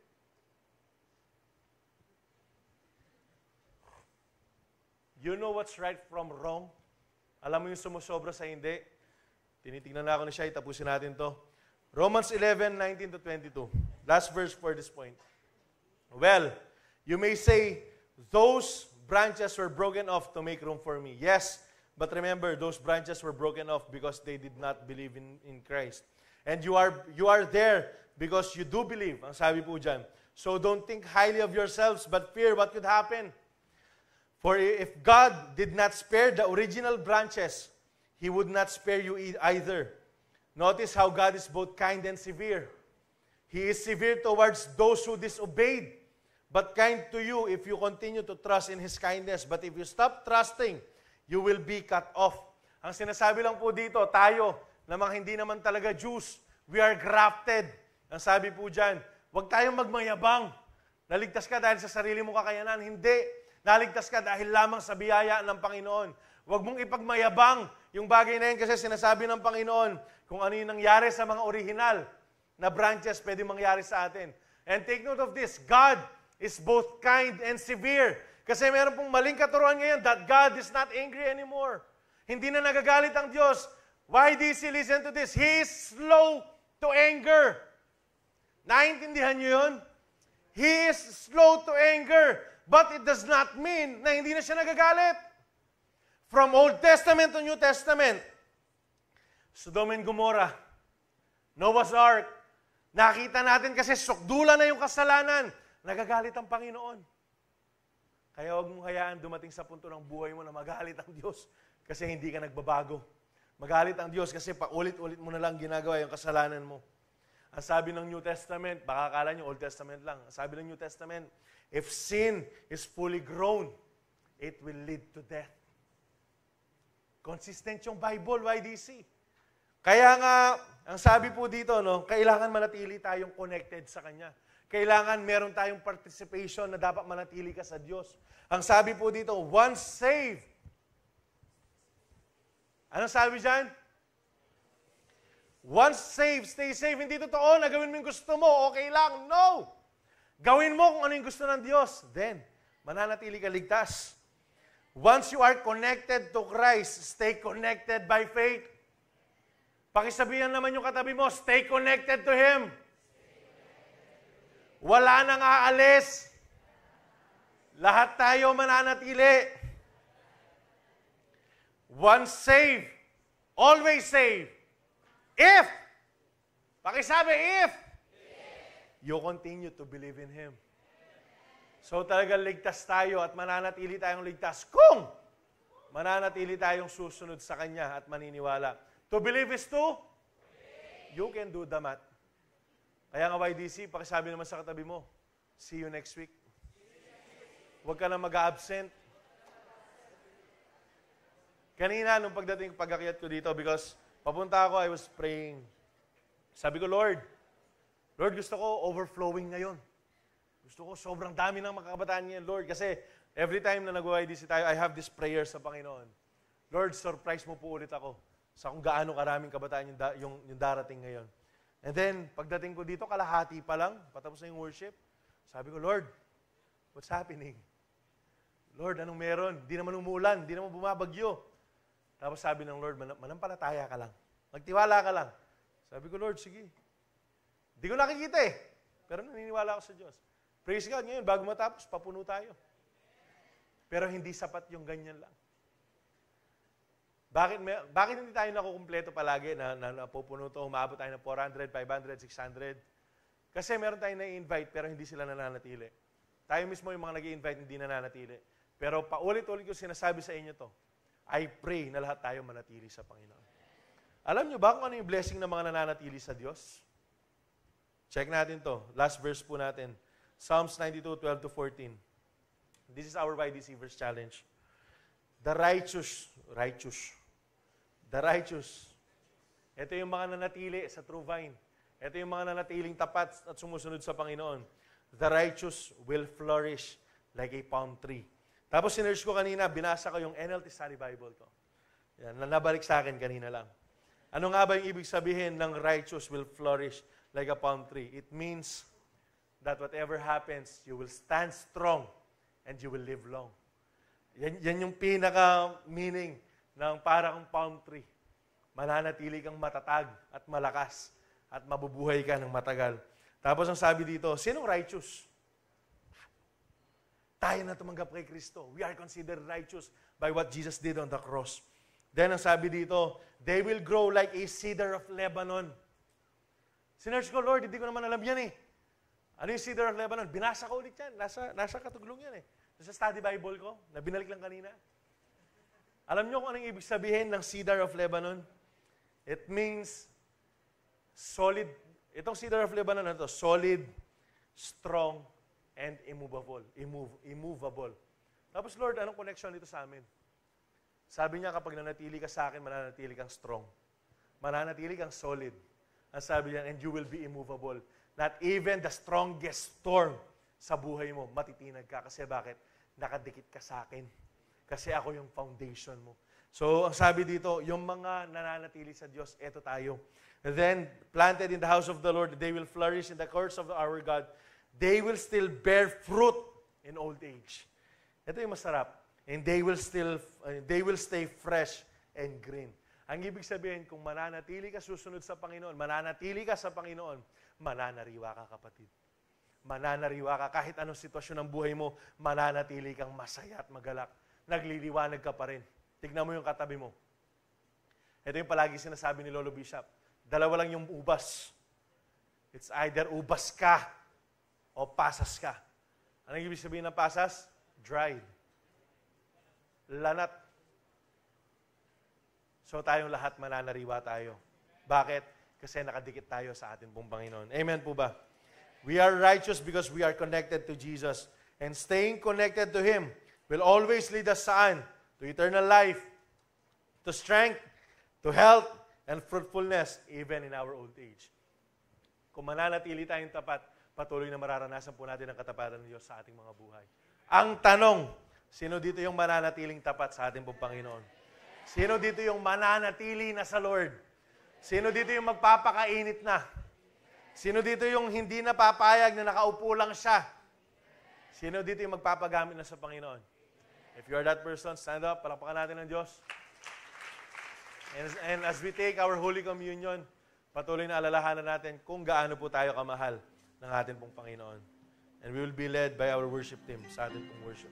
You know what's right from wrong? Alam mo yung sumusobra sa hindi? Tinitingnan na ako ni Shai, tapusin natin to. Romans 11:19-22. Last verse for this point. Well, you may say, those branches were broken off to make room for me. Yes, but remember, those branches were broken off because they did not believe in Christ. And you are there because you do believe, ang sabi po dyan. So don't think highly of yourselves, but fear what could happen. For if God did not spare the original branches, He would not spare you either. Notice how God is both kind and severe. He is severe towards those who disobeyed, but kind to you if you continue to trust in His kindness. But if you stop trusting, you will be cut off. Ang sinasabi lang po dito, tayo, na mga hindi naman talaga Jews, we are grafted. Ang sabi po dyan, huwag tayong magmayabang. Naligtas ka dahil sa sarili mong kakayanan. Hindi. Naligtas ka dahil lamang sa biyaya ng Panginoon. Huwag mong ipagmayabang yung bagay na yun kasi sinasabi ng Panginoon kung ano yung nangyari sa mga original na branches pwede mangyari sa atin. And take note of this, God is both kind and severe. Kasi meron pong maling katuruan ngayon that God is not angry anymore. Hindi na nagagalit ang Diyos. Why DC, listen to this? He is slow to anger. Naintindihan niyo yun? He is slow to anger. But it does not mean na hindi na siya nagagalit. From Old Testament to New Testament, Sodom and Gomorrah, Noah's Ark, nakita natin kasi sukdulan na yung kasalanan. Nagagalit ang Panginoon. Kaya huwag mong hayaan dumating sa punto ng buhay mo na magalit ang Diyos kasi hindi ka nagbabago. Magalit ang Diyos kasi paulit-ulit mo na lang ginagawa yung kasalanan mo. Ang sabi ng New Testament, baka akala nyo Old Testament lang. Ang sabi ng New Testament, if sin is fully grown, it will lead to death. Consistent yung Bible, YDC. Kaya nga, ang sabi po dito, no, kailangan manatili tayong connected sa Kanya. Kailangan meron tayong participation na dapat manatili ka sa Diyos. Ang sabi po dito, once saved. Anong sabi dyan? Once saved, stay saved. Hindi totoo na gawin mo yung gusto mo, okay lang. No! Gawin mo kung ano yung gusto ng Diyos. Then, mananatili ka ligtas. Once you are connected to Christ, stay connected by faith. Pakisabihan naman yung katabi mo, stay connected to Him. Wala nang aalis. Lahat tayo mananatili. Once saved, always saved. If, pakisabi, if you continue to believe in Him. So talagang ligtas tayo at mananatili tayong ligtas kung mananatili tayong susunod sa Kanya at maniniwala. To believe is to? You can do the math. Kaya nga YDC, pakisabi naman sa katabi mo, see you next week. Huwag ka na mag-absent. Kanina, nung pag-akyat ko dito, because papunta ako, I was praying. Sabi ko, Lord, gusto ko overflowing ngayon. Gusto ko sobrang dami ng mga kabataan ngayon, Lord. Kasi every time na nag-YDC tayo, I have this prayer sa Panginoon. Lord, surprise mo po ulit ako sa kung gaano karaming kabataan yung darating ngayon. And then, pagdating ko dito, kalahati pa lang, patapos na yung worship. Sabi ko, Lord, what's happening? Lord, anong meron? Di naman umulan, di naman bumabagyo. Tapos sabi ng Lord, manampalataya ka lang. Magtiwala ka lang. Sabi ko, Lord, sige. Di ko nakikita eh. Pero naniniwala ako sa Diyos. Praise God, ngayon, bago matapos, papuno tayo. Pero hindi sapat yung ganyan lang. Bakit hindi tayo nakukumpleto palagi na napupuno to, umabot tayo ng 400, 500, 600? Kasi meron tayong na-invite pero hindi sila nananatili. Tayo mismo yung mga nag-i-invite hindi nananatili. Pero paulit-ulit ko sinasabi sa inyo to, I pray na lahat tayo manatili sa Panginoon. Alam nyo ba kung ano yung blessing ng mga nananatili sa Diyos? Check natin to. Last verse po natin. Psalms 92:12-14. This is our YDC verse challenge. The righteous. Ito yung mga nanatili sa true vine. Ito yung mga nanatiling tapat at sumusunod sa Panginoon. The righteous will flourish like a palm tree. Tapos sinerge ko kanina, binasa ko yung NLT Study Bible ko. Yan, nabalik sa akin kanina lang. Ano nga ba yung ibig sabihin ng righteous will flourish like a palm tree? It means that whatever happens, you will stand strong and you will live long. Yan yung pinaka-meaning ng parang palm tree. Mananatili kang matatag at malakas at mabubuhay ka ng matagal. Tapos ang sabi dito, sinong righteous? Tayo na tumanggap kay Kristo. We are considered righteous by what Jesus did on the cross. Then ang sabi dito, they will grow like a cedar of Lebanon. Sinerge ko, Lord, hindi ko naman alam yan eh. Ano yung cedar of Lebanon? Binasa ko ulit yan. Nasa katuglong yan eh. Sa study Bible ko, na binalik lang kanina. Alam niyo kung anong ibig sabihin ng cedar of Lebanon? It means solid. Itong cedar of Lebanon na ito, solid, strong, and immovable. Immovable. Tapos, Lord, anong connection nito sa amin? Sabi niya, kapag nanatili ka sa akin, mananatili kang strong. Mananatili kang solid. Ang sabi niya, and you will be immovable. Not even the strongest storm sa buhay mo, matitinag ka. Kasi bakit? Nakadikit ka sa akin. Kasi ako yung foundation mo. So, ang sabi dito, yung mga nananatili sa Diyos, eto tayo. And then, planted in the house of the Lord, they will flourish in the courts of our God. They will still bear fruit in old age. Ito yung masarap. And they will stay fresh and green. Ang ibig sabihin, kung mananatili ka susunod sa Panginoon, mananatili ka sa Panginoon, mananariwa ka, kapatid. Mananariwa ka. Kahit anong sitwasyon ng buhay mo, mananatili kang masaya at magalak. Nagliliwanag ka pa rin. Tignan mo yung katabi mo. Ito yung palagi sinasabi ni Lolo Bishop. Dalawa lang yung ubas. It's either ubas ka o pasas ka. Anong ibig sabihin ng pasas? Dried. Lanat. So tayong lahat mananariwa tayo. Bakit? Kasi nakadikit tayo sa ating pong Panginoon. Amen po ba? We are righteous because we are connected to Jesus. And staying connected to Him will always lead us saan? To eternal life, to strength, to health, and fruitfulness, even in our old age. Kung mananatili tayong tapat, patuloy na mararanasan po natin ang katapatan ng Diyos sa ating mga buhay. Ang tanong, sino dito yung mananatiling tapat sa ating pong Panginoon? Sino dito yung mananatili na sa Lord? Sino dito yung magpapakainit na? Sino dito yung hindi napapayag na nakaupo lang siya? Sino dito yung magpapagamit na sa Panginoon? If you are that person, stand up, palakpakan natin ng Diyos. And as we take our Holy Communion, patuloy na alalahanan natin kung gaano po tayo kamahal ng ating pong Panginoon. And we will be led by our worship team sa ating pong worship.